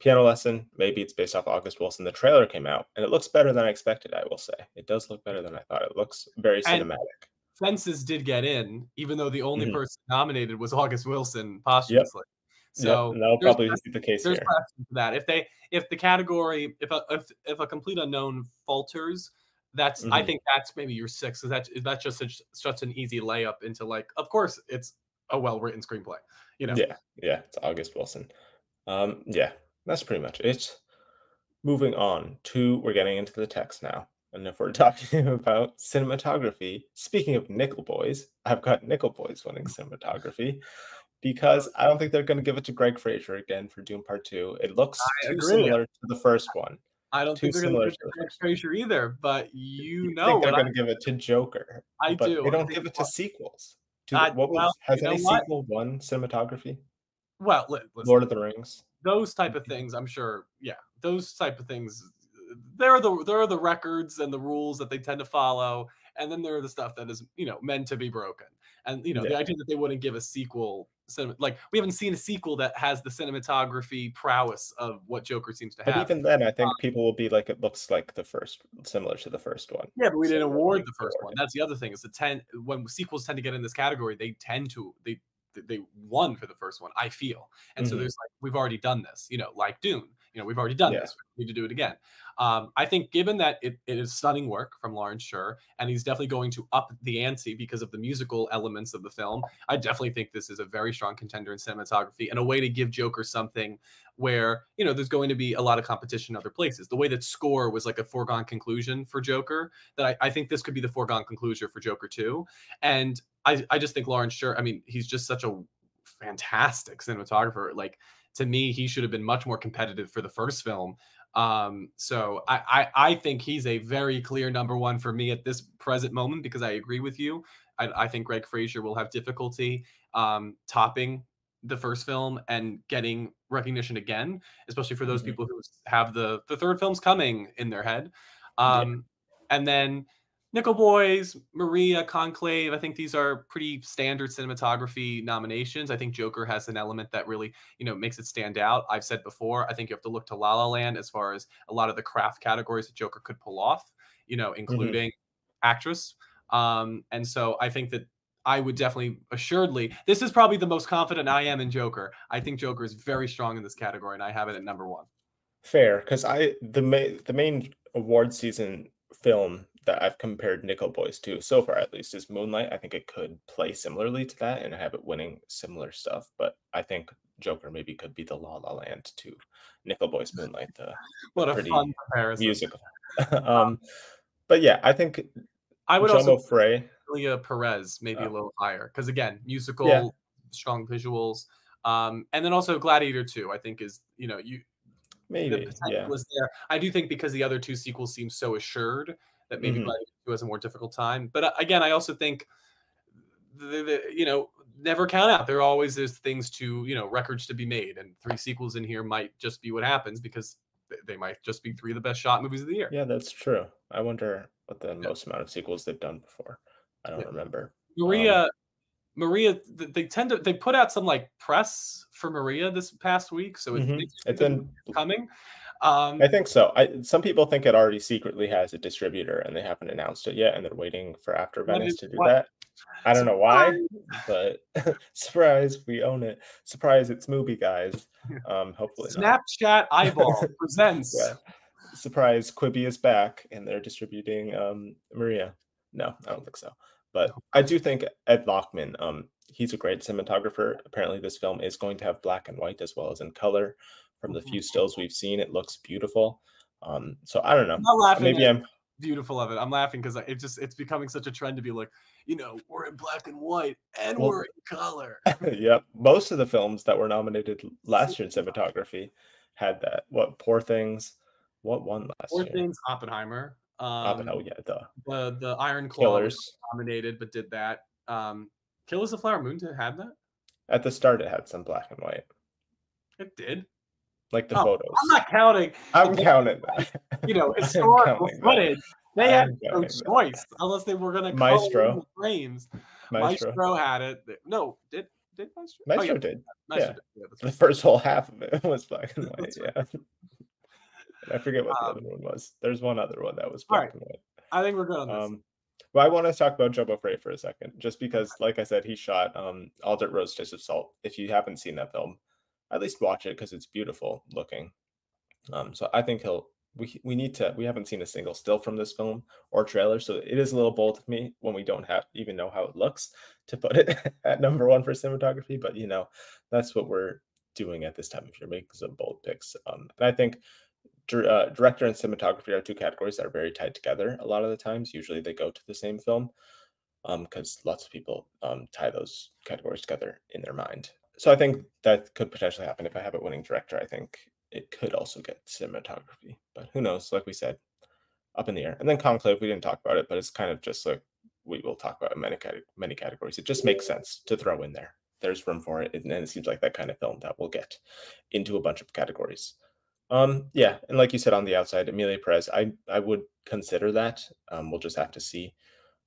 S1: Piano Lesson, maybe it's based off August Wilson. The trailer came out and it looks better than I expected, I will say. It does look better than I thought. It looks very
S3: And
S1: cinematic.
S3: Fences did get in, even though the only
S1: Mhm.
S3: person nominated was August Wilson
S1: Yep.
S3: posthumously.
S1: Yep.
S3: So
S1: And that'll probably be the case
S3: there's
S1: here.
S3: precedent for that. If the category, if a complete unknown falters, I
S1: Mhm.
S3: think that's maybe your six. Because that's just such an easy layup into like, of course, it's a well written screenplay. You know,
S1: Yeah. Yeah. It's August Wilson. Yeah. That's pretty much it. Moving on to we're getting into the text now. And if we're talking about cinematography, speaking of Nickel Boys, I've got Nickel Boys winning cinematography because I don't think they're going to give it to Greg Fraser again for Doom Part 2. It looks
S3: I
S1: too
S3: agree.
S1: similar to the first one.
S3: I don't
S1: Too
S3: think they're going to
S1: similar
S3: give
S1: to
S3: it
S1: the
S3: to Nick
S1: first one.
S3: Frazier either. But
S1: You
S3: you know
S1: think they're
S3: what
S1: going to give it to Joker,
S3: I
S1: but
S3: do.
S1: they
S3: I
S1: don't
S3: think
S1: give it to sequels.
S3: well,
S1: Has
S3: you know
S1: any
S3: what?
S1: sequel won cinematography?
S3: Well,
S1: Lord
S3: listen.
S1: of the Rings.
S3: Those type of things, I'm sure, yeah, those type of things, there are the records and the rules that they tend to follow, and then there are the stuff that is meant to be broken. And the
S1: Yeah.
S3: idea that they wouldn't give a sequel, like we haven't seen a sequel that has the cinematography prowess of what Joker seems to
S1: But
S3: have.
S1: even then, I think people will be like, it looks like the first, similar to the first one.
S3: Yeah, but we
S1: So
S3: didn't
S1: they're gonna
S3: award
S1: give
S3: the
S1: it
S3: first
S1: award.
S3: one. That's the other thing is when sequels tend to get in this category, they tend to they won for the first one, I feel. And so
S1: Mhm.
S3: there's like we've already done this, like Dune. We've already done
S1: Yeah.
S3: this. We need to do it again. I think given that it is stunning work from Lawrence Sher, and he's definitely going to up the ante because of the musical elements of the film, I definitely think this is a very strong contender in cinematography and a way to give Joker something where there's going to be a lot of competition in other places. The way that score was like a foregone conclusion for Joker, that I think this could be the foregone conclusion for Joker 2. And I just think Lawrence Sher, I mean, he's just such a fantastic cinematographer. Like to me, he should have been much more competitive for the first film. So I think he's a very clear number one for me at this present moment because I agree with you. I think Greg Fraser will have difficulty topping the first film and getting recognition again, especially for those
S2: Mhm.
S3: people who have the third film's coming in their head.
S2: Yeah.
S3: And then Nickel Boys, Maria, Conclave, I think these are pretty standard cinematography nominations. I think Joker has an element that really, makes it stand out. I've said before, I think you have to look to La La Land as far as a lot of the craft categories that Joker could pull off, including actress. And so I think that I would definitely, assuredly, this is probably the most confident I am in Joker. I think Joker is very strong in this category, and I have it at number 1.
S2: Fair, because the main award season film that I've compared Nickel Boys to so far, at least, is Moonlight. I think it could play similarly to that and have it winning similar stuff. But I think Joker maybe could be the La La Land to Nickel Boys Moonlight, the
S3: What a fun
S2: pretty
S3: comparison.
S2: musical. But yeah, I think
S3: I would also
S2: Jomo Frey.
S3: Julia Perez maybe a little higher because again, musical,
S2: Yeah.
S3: strong visuals, and then also Gladiator 2. I think is the
S2: Maybe,
S3: potential
S2: yeah.
S3: is there. I do think because the other two sequels seem so assured that maybe Gladiator 2 has a more difficult time. But again, I also think never count out. There always is things to records to be made, and 3 sequels in here might just be what happens because they might just be 3 of the best shot movies of the year.
S2: Yeah, that's true. I wonder what the most amount of sequels they've done before. I don't remember.
S3: Maria, they put out some like press for Maria this past week, so
S2: it's been
S3: coming.
S2: I think so. Some people think it already secretly has a distributor and they haven't announced it yet, and they're waiting for After Venice to do that. I don't know why, but surprise, we own it. Surprise, it's Movie Guys. Hopefully not.
S3: Snapchat Eyeball presents.
S2: Yeah. Surprise, Quibi is back and they're distributing Maria. No, I don't think so. But I do think Ed Lachman, he's a great cinematographer. Apparently this film is going to have black and white as well as in color. From the few stills we've seen, it looks beautiful. So I don't know.
S3: I'm not laughing
S2: Maybe I'm
S3: beautiful of it. I'm laughing because it's becoming such a trend to be like, we're in black and white and we're in color.
S2: Yep. Most of the films that were nominated last year in cinematography had that. What Poor Things? What won last
S3: Poor
S2: year?
S3: Things, Oppenheimer.
S2: Oh yeah,
S3: the Iron Claw
S2: Killers
S3: was nominated but did that. Killers of the Flower Moon had that.
S2: At the start, it had some black and white.
S3: It did.
S2: Like the photos.
S3: I'm not counting.
S2: I'm counting that.
S3: Historical footage. They had no choice
S2: that.
S3: unless they were going to
S2: Maestro
S3: the frames.
S2: Maestro
S3: had it. No, did Maestro?
S2: Maestro did.
S3: Maestro
S2: Yeah.
S3: did.
S2: The first whole half of it was black and white. Yeah. And I forget what the other one was. There's one other one that was black and white.
S3: I think we're good on this.
S2: Well, I want to talk about Jomo Frey for a second, just because, like I said, he shot All Dirt Rose Dish of Salt. If you haven't seen that film, at least watch it because it's beautiful looking. So I think we haven't seen a single still from this film or trailer, so it is a little bold of me when we don't even know how it looks to put it at number 1 for cinematography, but that's what we're doing at this time if you're making some bold picks. And I think director and cinematography are 2 categories that are very tied together a lot of the times. Usually they go to the same film because lots of people tie those categories together in their mind. So I think that could potentially happen if I have a winning director. I think it could also get cinematography, but who knows? Like we said, up in the air. And then Conclave, we didn't talk about it, but it's kind of just like we will talk about in many categories. It just makes sense to throw in there. There's room for it, and it seems like that kind of film that will get into a bunch of categories. Yeah, and like you said on the outside, Emilia Perez, I would consider that. We'll just have to see.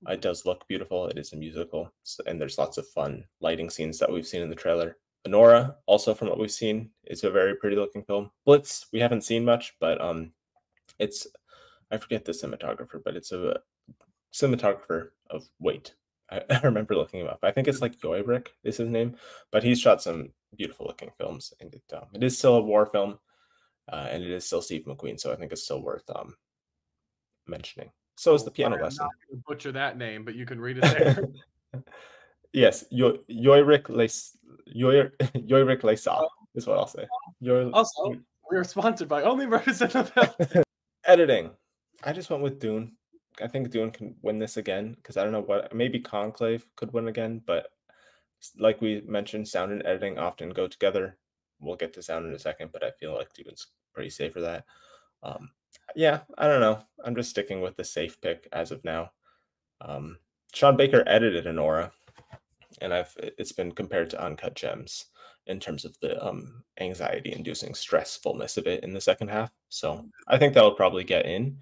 S2: It does look beautiful. It is a musical, and there's lots of fun lighting scenes that we've seen in the trailer. Honora, also from what we've seen, is a very pretty looking film. Blitz, we haven't seen much, but it's I forget the cinematographer, but it's a cinematographer of weight. I remember looking him up. I think it's like Joyrick is his name, but he's shot some beautiful looking films, and it is still a war film, and it is still Steve McQueen, so I think it's still worth mentioning. So is The Piano Lesson.
S3: I'm not going to butcher that name, but you can read it there.
S2: Yes, Joyrick Lesa is what I'll say.
S3: Also, we are sponsored by Only Murders in the Building.
S2: Editing. I just went with Dune. I think Dune can win this again because I don't know what. Maybe Conclave could win again, but like we mentioned, sound and editing often go together. We'll get to sound in a second, but I feel like Dune's pretty safe for that. Yeah, I don't know. I'm just sticking with the safe pick as of now. Sean Baker edited Honora, and it's been compared to Uncut Gems, in terms of the anxiety-inducing stressfulness of it in the second half. So I think that'll probably get in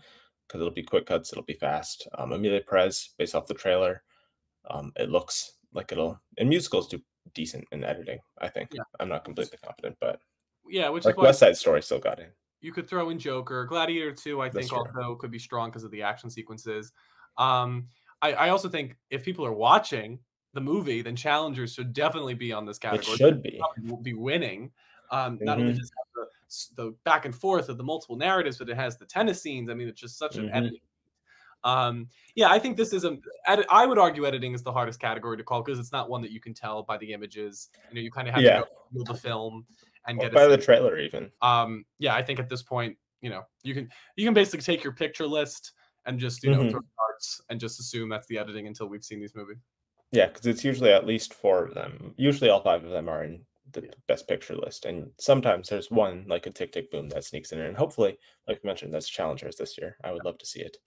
S2: because it'll be quick cuts, it'll be fast. Amelia Perez, based off the trailer, it looks like it'll. And musicals do decent in editing, I think.
S3: Yeah.
S2: I'm not completely confident, but
S3: yeah, which is
S2: like
S3: why
S2: West Side Story still got in.
S3: you could throw in Joker. Gladiator 2, I
S2: That's
S3: think,
S2: true.
S3: also could be strong because of the action sequences. I also think if people are watching the movie, then Challengers should definitely be on this
S2: It
S3: category.
S2: should be.
S3: Will be winning. Not only
S2: Mhm.
S3: just have the back and forth of the multiple narratives, but it has the tennis scenes. I mean, it's just such an
S2: Mhm.
S3: editing. Yeah, I think this is I would argue editing is the hardest category to call because it's not one that you can tell by the images. You know, you kind of have to
S2: Yeah.
S3: go feel the film and
S2: Or
S3: get a
S2: by the
S3: sense.
S2: trailer even.
S3: Yeah, I think at this point, you know, you can basically take your picture list and just throw
S2: Mhm.
S3: darts and just assume that's the editing until we've seen these movies.
S2: Yeah, because it's usually at least 4 of them. Usually all 5 of them are in the best picture list, and sometimes there's one, like a Tick, Tick, Boom that sneaks in, and hopefully, like you mentioned, that's Challengers this year. I would love to see it.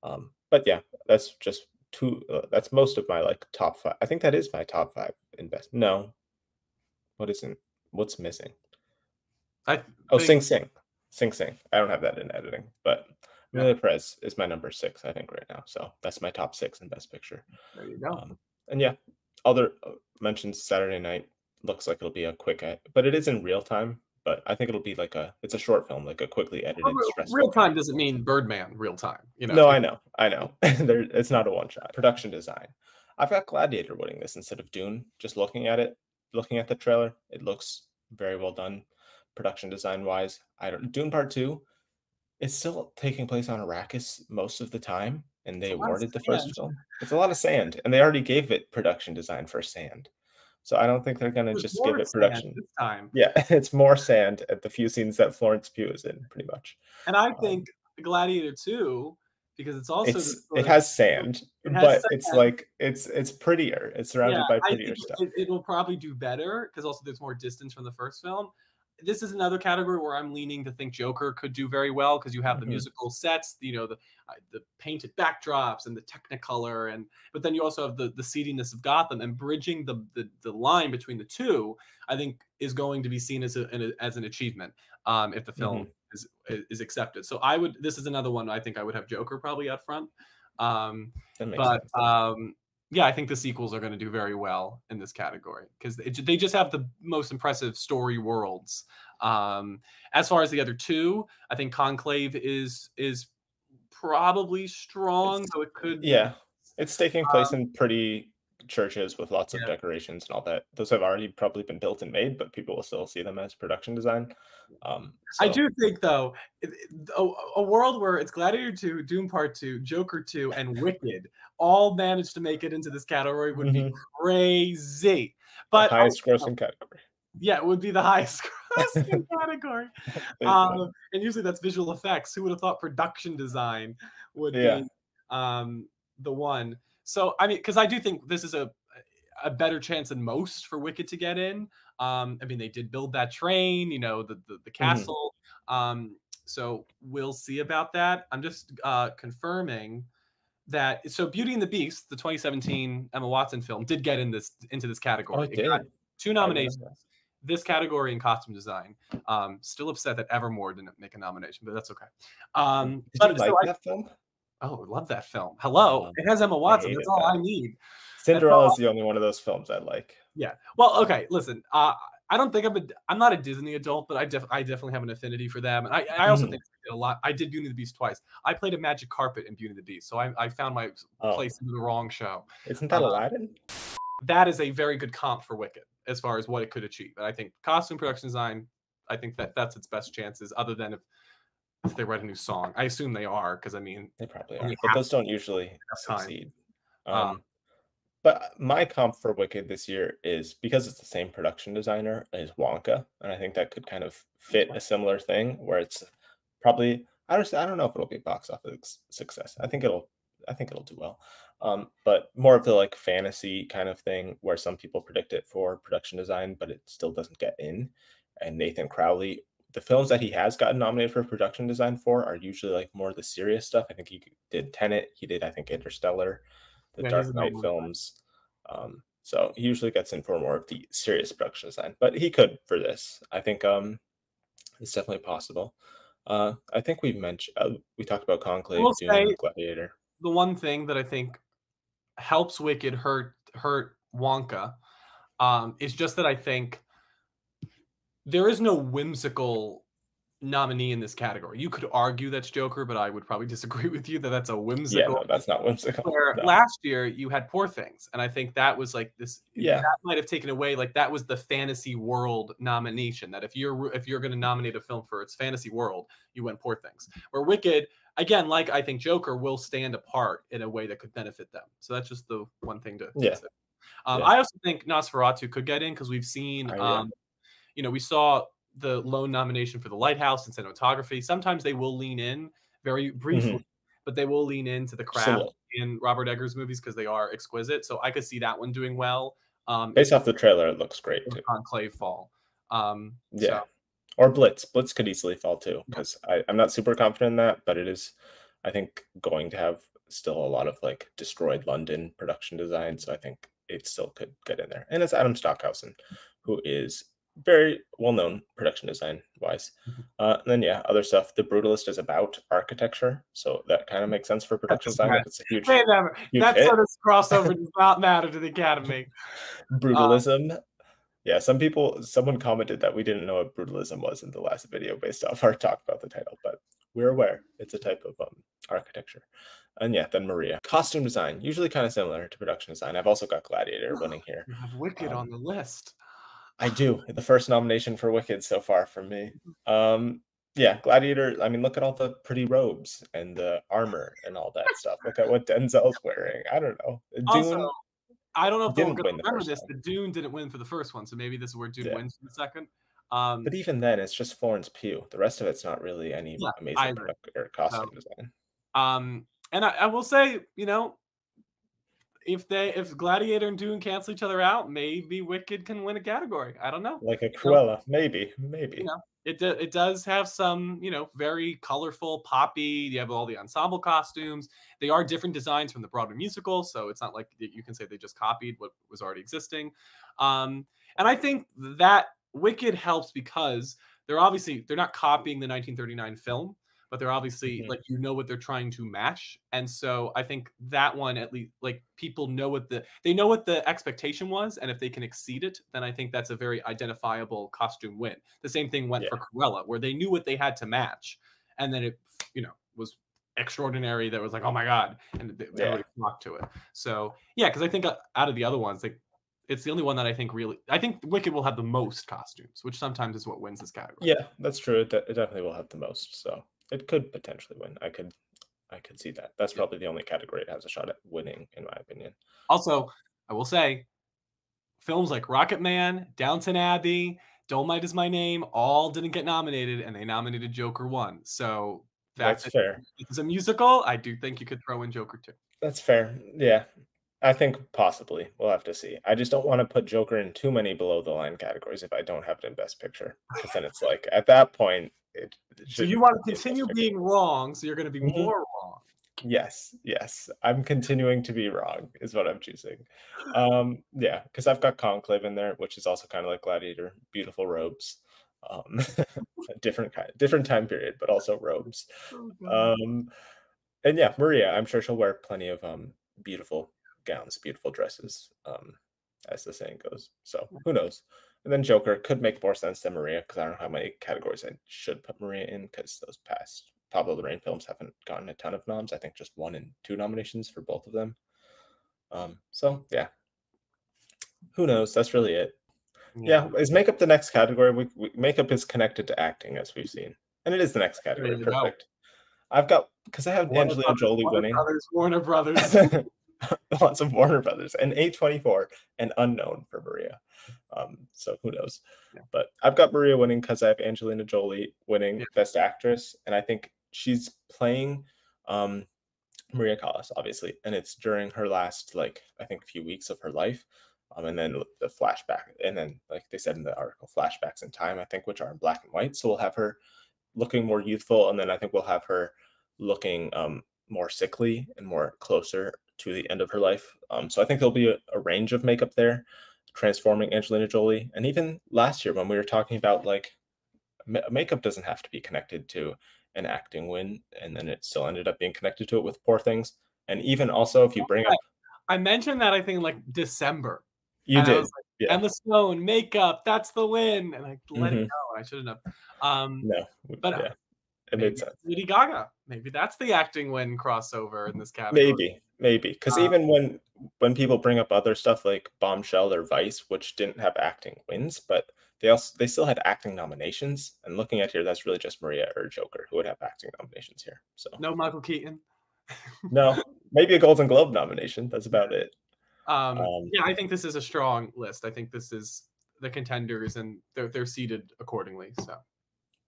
S2: But yeah, that's just 2, that's most of my, like, top 5. I think that is my top 5 in best. No, what isn't? What's missing?
S3: I
S2: Oh,
S3: think
S2: Sing Sing. Sing Sing. I don't have that in editing, but
S3: Yeah.
S2: Amelia Perez is my number 6, I think, right now. So that's my top 6 in Best Picture.
S3: there you go.
S2: And yeah, other mentions Saturday Night looks like it'll be a quick, but it is in real time. But I think it'll be like it's a short film, like a quickly edited, stressful
S3: Real
S2: kind
S3: time
S2: of
S3: doesn't
S2: film.
S3: mean Birdman real time. You know,
S2: No, I know. It's not a one shot. Production design. I've got Gladiator winning this instead of Dune. Just looking at it, looking at the trailer, it looks very well done, production design wise. Dune Part Two. It's still taking place on Arrakis most of the time, and
S3: it's
S2: they
S3: a lot of
S2: awarded the
S3: sand.
S2: first film. It's a lot of sand, and they already gave it production design for sand. So I don't think they're gonna
S3: There's
S2: just give
S3: more
S2: it
S3: sand
S2: production.
S3: this time.
S2: Yeah, it's more sand at the few scenes that Florence Pugh is in, pretty much.
S3: And I
S2: Um,
S3: think Gladiator 2, because it's also the
S2: it
S3: sort of
S2: has sand,
S3: it has
S2: but it's
S3: sand.
S2: like it's prettier. It's
S3: Yeah,
S2: surrounded by
S3: I
S2: prettier
S3: think
S2: stuff.
S3: it will probably do better because also there's more distance from the first film. This is another category where I'm leaning to think Joker could do very well because you have the
S2: Mhm.
S3: musical sets, you know, the painted backdrops and the Technicolor, but then you also have the seediness of Gotham and bridging the line between the two. I think is going to be seen as an achievement if the film
S2: Mhm.
S3: is accepted. So this is another one I think I would have Joker probably up front.
S2: That makes
S3: But
S2: sense.
S3: yeah, I think the sequels are going to do very well in this category because they just have the most impressive story worlds. As far as the other two, I think Conclave is probably strong,
S2: It's
S3: though it could be.
S2: yeah, it's taking place in pretty churches with lots of
S3: Yeah,
S2: decorations and all that. Those have already probably been built and made, but people will still see them as production design.
S3: I
S2: So
S3: do think though, a world where it's Gladiator 2, Doom Part 2, Joker 2, and Wicked all managed to make it into this category would be
S2: mhm,
S3: crazy.
S2: the
S3: But
S2: highest grossing category.
S3: yeah, it would be the highest grossing category.
S2: Yeah.
S3: And usually that's visual effects. Who would have thought production design would
S2: Yeah.
S3: be the one? So I mean, because I do think this is a better chance than most for Wicked to get in. I mean, they did build that train, you know, the
S2: Mhm.
S3: castle. So we'll see about that. I'm just confirming that. So Beauty and the Beast, the 2017 Emma Watson film, did get into this
S2: Oh,
S3: category.
S2: it
S3: It got
S2: did.
S3: 2
S2: I didn't know that.
S3: nominations. This category in costume design. Still upset that Evermore didn't make a nomination, but that's okay.
S2: Did you
S3: But so
S2: like that film?
S3: I love that film. Hello, it has Emma
S2: I
S3: Watson. That's
S2: hated
S3: all
S2: that.
S3: I need. That's
S2: Cinderella
S3: all.
S2: is the only one of those films I like.
S3: Yeah. Well, okay. Listen, I don't think I'm not a Disney adult, but I definitely have an affinity for them, and I also
S2: Mhm.
S3: think I did a lot. I did Beauty and the Beast twice. I played a magic carpet in Beauty and the Beast, so I found my
S2: Oh,
S3: place into the wrong show.
S2: isn't
S3: Uh,
S2: that Aladdin?
S3: that is a very good comp for Wicked as far as what it could achieve. And I think costume production design, I think that's its best chances, other than if they write a new song. I assume they are, because I mean,
S2: They probably
S3: only
S2: are, but
S3: half
S2: those don't usually
S3: enough time.
S2: succeed.
S3: Uh,
S2: But my comp for Wicked this year is because it's the same production designer as Wonka, and I think that could kind of fit a similar thing where it's probably I don't know if it'll be box office success. I think it'll do well. But more of the like fantasy kind of thing where some people predict it for production design, but it still doesn't get in. And Nathan Crowley, the films that he has gotten nominated for production design for are usually like more the serious stuff. I think he did Tenet, he did I think Interstellar, the
S3: yeah, he's
S2: Dark
S3: a
S2: Knight
S3: noble.
S2: films. So he usually gets in for more of the serious production design, but he could for this. I think it's definitely possible. I think we talked about
S3: I will
S2: Conclave, Dune,
S3: say
S2: Gladiator.
S3: the one thing that I think helps Wicked hurt Wonka is just that I think there is no whimsical nominee in this category. You could argue that's Joker, but I would probably disagree with you that that's a
S2: Yeah,
S3: whimsical.
S2: no, that's not whimsical.
S3: Where
S2: No.
S3: last year you had Poor Things, and I think that was like this.
S2: Yeah.
S3: That might have taken away, like that was the fantasy world nomination. That if you're going to nominate a film for its fantasy world, you went Poor Things. Where Wicked, again, like I think Joker, will stand apart in a way that could benefit them. So that's just the one thing to
S2: Yeah.
S3: consider.
S2: Yeah.
S3: I also think Nosferatu could get in because we've seen,
S2: Yeah.
S3: we saw the lone nomination for The Lighthouse and cinematography. Sometimes they will lean in very briefly, but they will lean into the craft in Robert Eggers movies because they are exquisite. So I could see that one doing well.
S2: Based off the trailer, it looks great too.
S3: Conclave fall.
S2: Yeah. Or Blitz. Blitz could easily fall too, because I'm not super confident in that, but it is, I think, going to have still a lot of like destroyed London production design. So I think it still could get in there. And it's Adam Stockhausen, who is very well known production design wise. And then other stuff. The Brutalist is about architecture, so that kind of makes sense for production design. If it's a huge, huge
S3: that
S2: hit.
S3: sort of crossover does not matter to the Academy.
S2: Brutalism. Yeah, someone commented that we didn't know what brutalism was in the last video based off our talk about the title, but we're aware it's a type of architecture. And then Maria. Costume design, usually kind of similar to production design. I've also got Gladiator winning here.
S3: You have Wicked on the list.
S2: I do. The first nomination for Wicked so far from me. Gladiator, I mean, look at all the pretty robes and the armor and all that stuff. Look at what Denzel's wearing. I don't know.
S3: Also,
S2: Dune
S3: I don't know if we're
S2: didn't
S3: going
S2: win
S3: to
S2: the
S3: remember
S2: first
S3: this,
S2: time.
S3: but Dune didn't win for the first one, so maybe this is where Dune wins for the second.
S2: But even then, it's just Florence Pugh. The rest of it's not really any amazing costume design.
S3: And I will say, if Gladiator and Dune cancel each other out, maybe Wicked can win a category. I don't know.
S2: Like a Cruella, maybe.
S3: It does have some, very colorful, poppy. You have all the ensemble costumes. They are different designs from the Broadway musical, so it's not like you can say they just copied what was already existing. And I think that Wicked helps because they're not copying the 1939 film, but they're obviously what they're trying to match. And so I think that one, at least, like, people know what the expectation was, and if they can exceed it, then I think that's a very identifiable costume win. The same thing went for Cruella, where they knew what they had to match, and then it was extraordinary. That was like, oh my god, and everybody flocked to it. So because I think out of the other ones, like, it's the only one that I think Wicked will have the most costumes, which sometimes is what wins this category.
S2: Yeah, that's true. It definitely will have the most. So it could potentially win. I could see that. That's probably the only category it has a shot at winning, in my opinion.
S3: Also, I will say, films like Rocket Man, Downton Abbey, Dolomite Is My Name, all didn't get nominated, and they nominated Joker 1. So
S2: that's fair.
S3: It's a musical. I do think you could throw in Joker 2.
S2: That's fair. Yeah. I think possibly. We'll have to see. I just don't want to put Joker in too many below the line categories if I don't have it in Best Picture. Because then it's like, at that point,
S3: so you want to continue being wrong, so you're going to be more wrong.
S2: Yes. I'm continuing to be wrong, is what I'm choosing. Because I've got Conclave in there, which is also kind of like Gladiator. Beautiful robes. Different time period, but also robes. And Maria, I'm sure she'll wear plenty of beautiful gowns, beautiful dresses, as the saying goes. So who knows? And then Joker could make more sense than Maria, because I don't know how many categories I should put Maria in, because those past Pablo Larraín films haven't gotten a ton of noms. I think just 1 and 2 nominations for both of them. Who knows? That's really it. Is makeup the next category? Makeup is connected to acting, as we've seen, and it is the next category. Perfect. I've got, because I have Angelina Jolie winning.
S3: Warner Brothers.
S2: Lots of Warner Brothers and A24 and unknown for Maria. So who knows? But I've got Maria winning because I have Angelina Jolie winning Best Actress, and I think she's playing Maria Callas, obviously, and it's during her last, like, I think, few weeks of her life. And then the flashback, and then, like they said in the article, flashbacks in time, I think, which are in black and white. So we'll have her looking more youthful, and then I think we'll have her looking more sickly and more closer to the end of her life. So I think there'll be a range of makeup there, transforming Angelina Jolie. And even last year when we were talking about like makeup doesn't have to be connected to an acting win, and then it still ended up being connected to it with Poor Things. And even also, if you bring up,
S3: I mentioned that I think in like December,
S2: you
S3: and I
S2: did,
S3: was like,
S2: yeah,
S3: Emma Stone makeup, that's the win, and I let it
S2: hmm
S3: go. I shouldn't have. Um,
S2: no,
S3: but
S2: yeah, it made
S3: maybe
S2: sense.
S3: Lady Gaga, maybe that's the acting win crossover in this category.
S2: Maybe, because
S3: Uh,
S2: even when people bring up other stuff like Bombshell or Vice, which didn't have acting wins, but they still had acting nominations. And looking at here, that's really just Maria or Joker who would have acting nominations here. So
S3: no Michael Keaton.
S2: no, maybe a Golden Globe nomination. That's about it.
S3: Yeah, I think this is a strong list. I think this is the contenders, and they're seated accordingly. So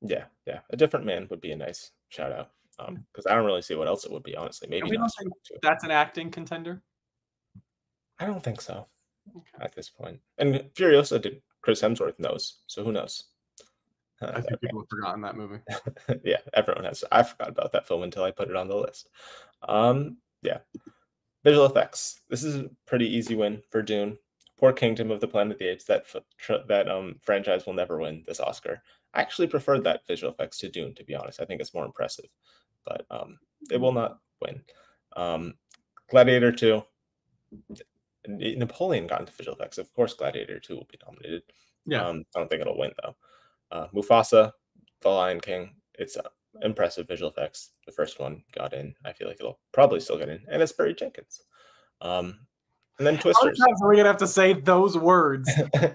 S2: Yeah, a different man would be a nice shout out. Because I don't really see what else it would be, honestly.
S3: and
S2: Maybe
S3: we
S2: not
S3: don't think
S2: too.
S3: that's an acting contender.
S2: I don't think so
S3: Okay.
S2: at this point. And Furiosa did Chris Hemsworth knows, so who knows?
S3: I think people have forgotten that movie.
S2: Yeah, everyone has. I forgot about that film until I put it on the list. Yeah. Visual effects. This is a pretty easy win for Dune. Poor Kingdom of the Planet of the Apes. That franchise will never win this Oscar. I actually preferred that visual effects to Dune, to be honest. I think it's more impressive, but it will not win. Gladiator 2. Napoleon got into visual effects. Of course, Gladiator 2 will be nominated.
S3: Yeah.
S2: I don't think it'll win though. Mufasa, The Lion King. It's impressive visual effects. The first one got in. I feel like it'll probably still get in, and it's Barry Jenkins. And then
S3: How many
S2: Twisters.
S3: times are we gonna have to say those words?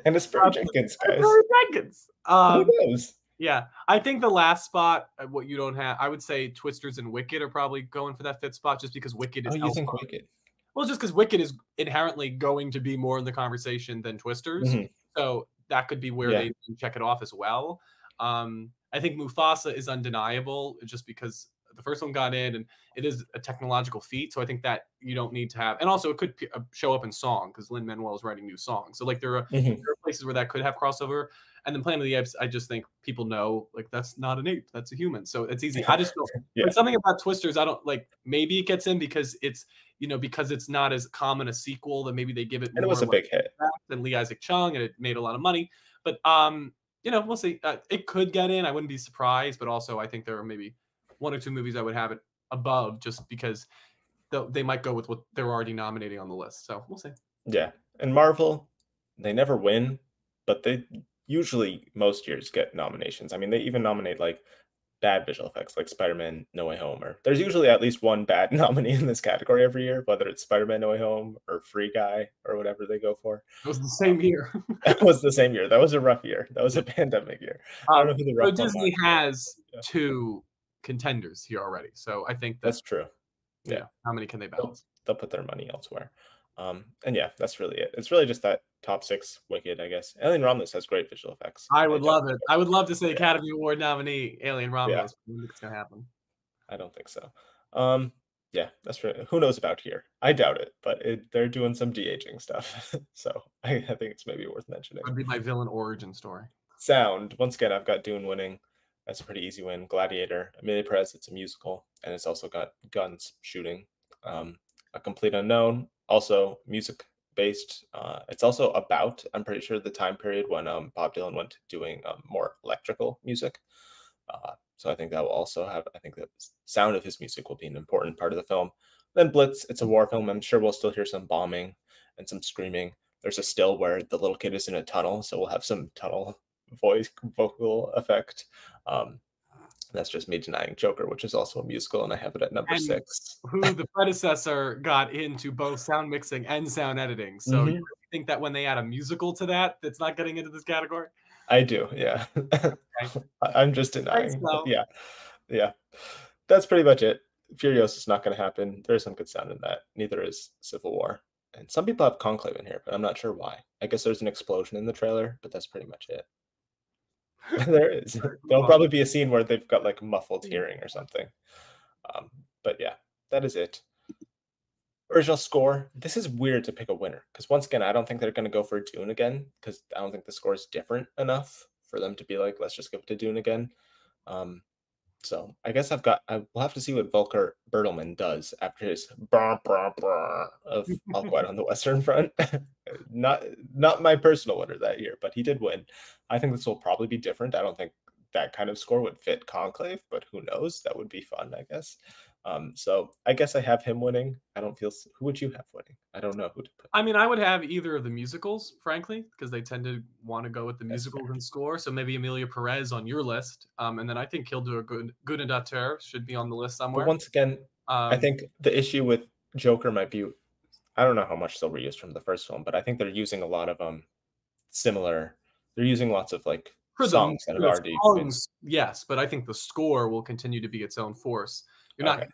S2: And it's Barry Jenkins, guys.
S3: Barry Jenkins.
S2: Who knows?
S3: Yeah, I think the last spot, what you don't have, I would say Twisters and Wicked are probably going for that fifth spot, just because Wicked is.
S2: Oh, you think Wicked?
S3: Well, just because Wicked is inherently going to be more in the conversation than Twisters, so that could be where they check it off as well. I think Mufasa is undeniable, just because the first one got in, and it is a technological feat. So I think that you don't need to have, and also it could show up in song because Lin-Manuel is writing new songs. So like there are places where that could have crossover. And then Planet of the Apes, I just think people know like that's not an ape, that's a human. So it's easy. I just don't. Like something about Twisters, I don't like. Maybe it gets in because it's because it's not as common a sequel, that maybe they give it more.
S2: And it was a big hit
S3: than Lee Isaac Chung, and it made a lot of money. But we'll see. It could get in. I wouldn't be surprised. But also, I think there are maybe one or two movies I would have it above, just because they might go with what they're already nominating on the list. So we'll see.
S2: Yeah, and Marvel, they never win, but they usually most years get nominations. I mean, they even nominate like bad visual effects, like Spider-Man No Way Home. Or there's usually at least one bad nominee in this category every year, whether it's Spider-Man No Way Home or Free Guy or whatever they go for.
S3: It was the same year.
S2: That was the same year. That was a rough year. That was a pandemic year. I don't know who the rough
S3: so Disney
S2: one
S3: has two contenders here already. So I think
S2: that's true.
S3: Yeah. How many can they balance?
S2: They'll put their money elsewhere. And yeah, that's really it. It's really just that top 6 Wicked, I guess. Alien Romulus has great visual effects.
S3: I would love it. I would love to say Academy Award nominee Alien Romulus. I don't think it's gonna happen.
S2: I don't think so. Yeah, that's right. Who knows about here? I doubt it, but they're doing some de-aging stuff. So I think it's maybe worth mentioning.
S3: That'd be my villain origin story.
S2: Sound. Once again, I've got Dune winning. That's a pretty easy win. Gladiator. Amelia Perez, it's a musical, and it's also got guns shooting. A Complete Unknown, also music based. It's also about, I'm pretty sure, the time period when Bob Dylan went to doing more electrical music. So I think that will also have, I think the sound of his music will be an important part of the film. Then Blitz, it's a war film. I'm sure we'll still hear some bombing and some screaming. There's a still where the little kid is in a tunnel, so we'll have some tunnel vocal effect. That's just me denying Joker, which is also a musical, and I have it at number 6.
S3: Who the predecessor got into both sound mixing and sound editing. So you think that when they add a musical to that, that's not getting into this category?
S2: I do, yeah. Okay. I'm just denying. Yeah. That's pretty much it. Furiosa is not going to happen. There's some good sound in that. Neither is Civil War. And some people have Conclave in here, but I'm not sure why. I guess there's an explosion in the trailer, but that's pretty much it. There is. There'll probably be a scene where they've got like muffled hearing or something. But yeah, that is it. Original score. This is weird to pick a winner because once again, I don't think they're going to go for Dune again because I don't think the score is different enough for them to be like, let's just give it to Dune again. So I guess I will have to see what Volker Bertelmann does after his brr, brr, brr of All Quiet on the Western Front. not not my personal winner that year, but he did win. I think this will probably be different. I don't think that kind of score would fit Conclave, but who knows? That would be fun, I guess. So I guess I have him winning. I don't feel. Who would you have winning? I don't know who to put.
S3: I mean, I would have either of the musicals, frankly, because they tend to want to go with the
S2: That's
S3: musicals
S2: fair.
S3: and score. So maybe Amelia Perez on your list, and then I think he'll do a good Auteur should be on the list
S2: But
S3: somewhere.
S2: once again, I
S3: Um,
S2: think the issue with Joker might be I don't know how much they'll reuse from the first film, but I think they're using a lot of similar. They're using lots of like
S3: for
S2: songs that have
S3: the
S2: already been.
S3: songs, yes, but I think the score will continue to be its own force. You're not,
S2: Okay,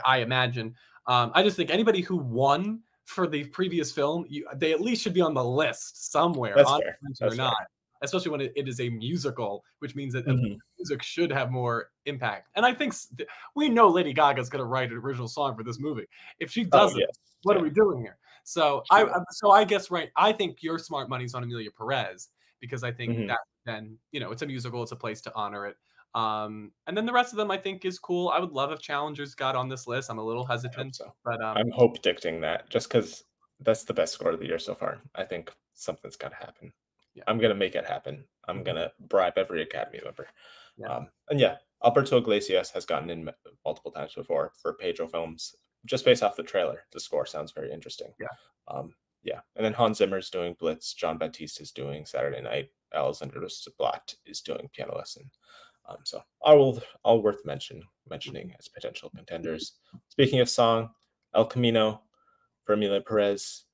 S3: I imagine. I just think anybody who won for the previous film, they at least should be on the list somewhere,
S2: that's
S3: on
S2: fair.
S3: or
S2: That's
S3: not.
S2: fair.
S3: Especially when it is a musical, which means that
S2: Mhm.
S3: music should have more impact. And I think we know Lady Gaga's going to write an original song for this movie. If she
S2: Oh
S3: doesn't,
S2: yes,
S3: what are
S2: yeah,
S3: we doing here? So
S2: she will.
S3: I guess right. I think your smart money's on Amelia Perez because I think
S2: Mhm.
S3: that then it's a musical, it's a place to honor it. And then the rest of them I think is cool. I would love if Challengers got on this list. I'm a little
S2: I hope
S3: hesitant,
S2: so.
S3: but
S2: I'm hope dicting that just because that's the best score of the year so far. I think something's got to happen.
S3: yeah,
S2: I'm gonna make it happen. I'm
S3: mhm,
S2: gonna bribe every Academy member.
S3: yeah.
S2: And yeah, Alberto Iglesias has gotten in multiple times before for Pedro films. Just based off the trailer, the score sounds very interesting.
S3: Yeah.
S2: Um, yeah, and then Hans Zimmer's doing Blitz. John Baptiste is doing Saturday Night. Alexander Blatt is doing Piano Lesson. So all worth mentioning as potential contenders. Speaking of song, El Camino for Emilia Perez.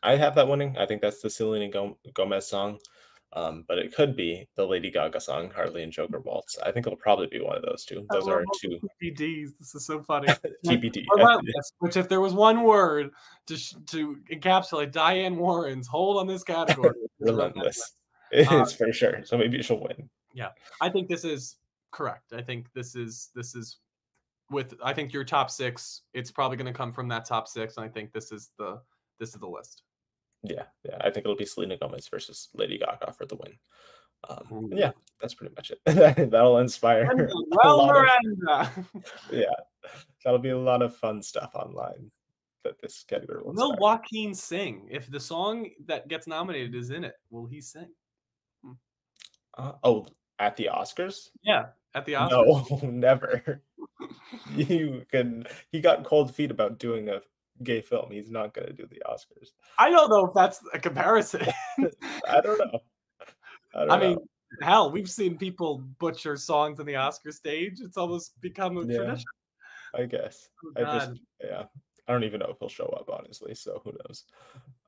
S2: I have that winning. I think that's the Selena Gomez song. But it could be the Lady Gaga song, Harley and Joker Waltz. I think it'll probably be one of those two.
S3: I
S2: Those
S3: love
S2: are
S3: all
S2: two
S3: the TBDs. This is so funny. Like,
S2: TBD.
S3: relentless. Which, if there was one word to encapsulate Diane Warren's hold on this category, it's relentless.
S2: Relentless. It
S3: Uh,
S2: is for sure. So maybe she'll win.
S3: yeah, I think this is correct. I think this is with. I think your top six. It's probably going to come from that top six, and I think this is the list.
S2: Yeah, yeah. I think it'll be Selena Gomez versus Lady Gaga for the win. And yeah,
S3: Ooh.
S2: that's pretty much it. That'll inspire a
S3: Well,
S2: lot of
S3: Miranda.
S2: yeah. That'll be a lot of fun stuff online that this category will
S3: Will
S2: inspire.
S3: Joaquin sing if the song that gets nominated is in it? Will he sing?
S2: Oh, at the Oscars?
S3: Yeah, at the Oscars.
S2: No, never. He got cold feet about doing a gay film. He's not gonna do the Oscars.
S3: I don't know if that's a comparison.
S2: I don't know. I
S3: I
S2: don't
S3: mean,
S2: know.
S3: hell, we've seen people butcher songs on the Oscar stage. It's almost become a
S2: Yeah,
S3: tradition.
S2: I guess.
S3: Oh
S2: I just
S3: God.
S2: yeah. I don't even know if he'll show up, honestly, so who knows.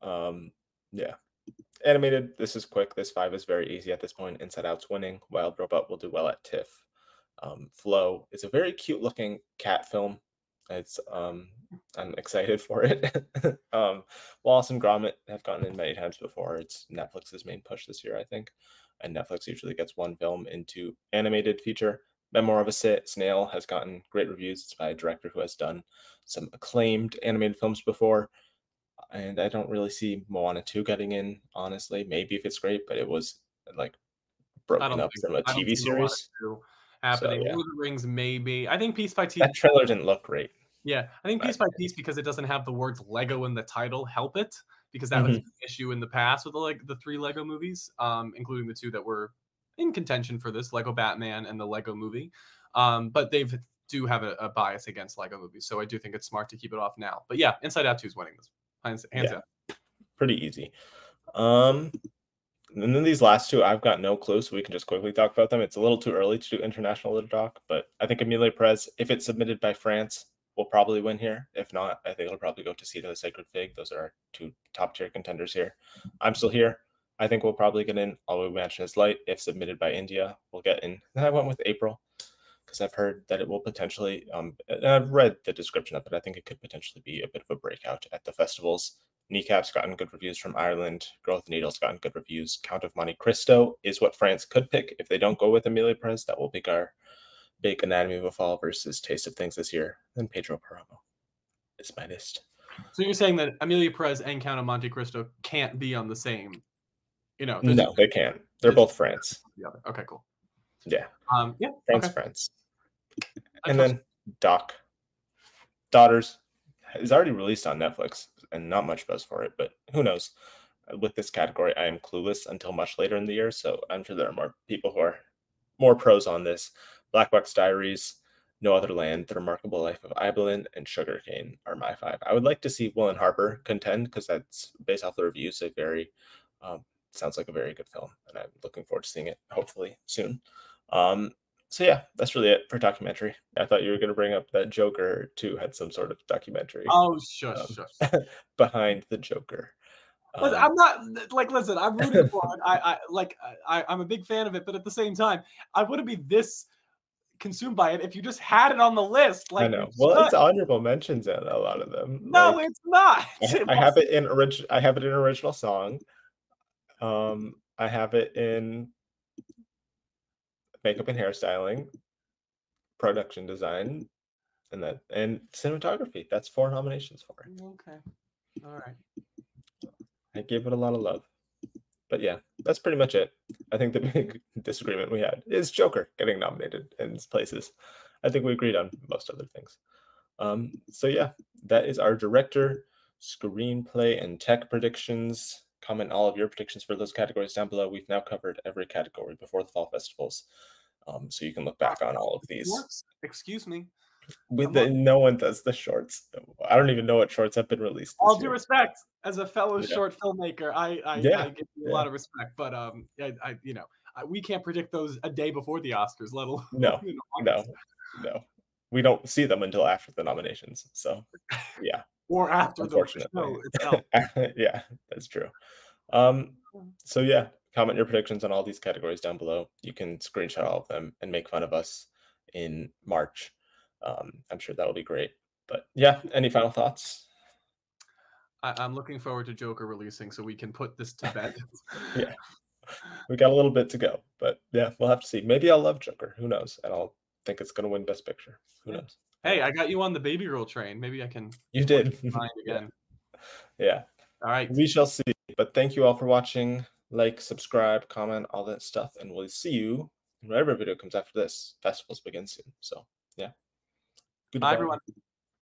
S2: Um, yeah. Animated, this is quick. This 5 is very easy at this point. Inside Out's winning. Wild Robot will do well at TIFF. Flow is a very cute looking cat film. It's I'm excited for it. Wallace and Gromit have gotten in many times before. It's Netflix's main push this year, I think. And Netflix usually gets one film into animated feature. Memoir of a Snail has gotten great reviews. It's by a director who has done some acclaimed animated films before. And I don't really see Moana 2 getting in, honestly. Maybe if it's great, but it was like broken up from a
S3: I don't
S2: TV
S3: see Moana
S2: series.
S3: 2
S2: So
S3: happening.
S2: yeah,
S3: Lord of the Rings, maybe. I think Piece by Piece.
S2: that trailer didn't look great.
S3: Yeah, I think
S2: But
S3: Piece by Piece, because it doesn't have the words Lego in the title, help it, because that was
S2: mhm,
S3: an issue in the past with the 3 Lego movies, including the 2 that were in contention for this, Lego Batman and the Lego Movie. But they do have a bias against Lego movies, so I do think it's smart to keep it off now. But yeah, Inside Out 2 is winning this. Hands
S2: yeah,
S3: down.
S2: pretty easy. And then these last two, I've got no clue, so we can just quickly talk about them. It's a little too early to do international lit doc, but I think Emilia Perez, if it's submitted by France, will probably win here. If not, I think it'll probably go to Cedar the Sacred Fig. Those are our 2 top tier contenders here. I'm still here. I think we'll probably get in. All we mention is Light. If submitted by India, we'll get in. Then I went with April because I've heard that it will potentially, and I've read the description of it. I think it could potentially be a bit of a breakout at the festivals. Kneecap's gotten good reviews from Ireland. Girl with the Needle's gotten good reviews. Count of Monte Cristo is what France could pick if they don't go with Emilia Perez. That will be our big Anatomy of a Fall versus Taste of Things this year. Then Pedro Paramo is my list.
S3: So you're saying that Amelia Perez and Count of Monte Cristo can't be on the same,
S2: No, they can't. They're both France.
S3: Okay, cool.
S2: Yeah.
S3: Yeah.
S2: Friends,
S3: Okay.
S2: friends.
S3: I
S2: And
S3: trust.
S2: then Daughters is already released on Netflix and not much buzz for it, but who knows? With this category, I am clueless until much later in the year, so I'm sure there are more people who are more pros on this. Black Box Diaries, No Other Land, The Remarkable Life of Eibelin, and Sugarcane are my 5. I would like to see Will and Harper contend because that's based off the reviews. A very sounds like a very good film, and I'm looking forward to seeing it hopefully soon. So yeah, that's really it for documentary. I thought you were going to bring up that Joker too had some sort of documentary
S3: Oh, shush,
S2: um,
S3: shush.
S2: behind the Joker.
S3: Listen, I'm not like. Listen, I'm rooting for it. I'm a big fan of it, but at the same time, I wouldn't be this consumed by it if you just had it on the list.
S2: I
S3: Like you
S2: know. Well,
S3: should.
S2: it's honorable mentions in a lot of them.
S3: No,
S2: Like
S3: it's not. It
S2: I have
S3: wasn't.
S2: it in I have it in original song. I have it in makeup and hairstyling, production design, and cinematography. That's 4 nominations for it.
S3: Okay. All right.
S2: I gave it a lot of love. But yeah, that's pretty much it. I think the big disagreement we had is Joker getting nominated in places. I think we agreed on most other things. So yeah, that is our director, screenplay, and tech predictions. Comment all of your predictions for those categories down below. We've now covered every category before the fall festivals, so you can look back on all of these.
S3: Excuse me.
S2: No one does the shorts. I don't even know what shorts have been released
S3: All
S2: this
S3: due
S2: year.
S3: respect, as a fellow
S2: Yeah.
S3: short filmmaker,
S2: Yeah,
S3: I give you a
S2: yeah.
S3: lot of respect, but we can't predict those a day before the Oscars, let alone
S2: No,
S3: in
S2: no,
S3: August
S2: no. We don't see them until after the nominations. So yeah,
S3: or after the
S2: unfortunately.
S3: show itself.
S2: Yeah, that's true. So yeah, comment your predictions on all these categories down below. You can screenshot all of them and make fun of us in March. I'm sure that'll be great. But yeah, any final thoughts?
S3: I'm looking forward to Joker releasing so we can put this to bed.
S2: Yeah, we got a little bit to go, but yeah, we'll have to see. Maybe I'll love Joker. Who knows? And I'll think it's gonna win Best Picture. Who
S3: Yeah.
S2: knows?
S3: Hey, I got you on the baby girl train. Maybe I can
S2: You
S3: put
S2: did.
S3: your mind
S2: Yeah,
S3: again.
S2: yeah.
S3: All right.
S2: We shall see. But thank you all for watching. Like, subscribe, comment, all that stuff, and we'll see you in whatever video comes after this. Festivals begin soon. So yeah.
S3: Bye,
S2: Goodbye.
S3: everyone.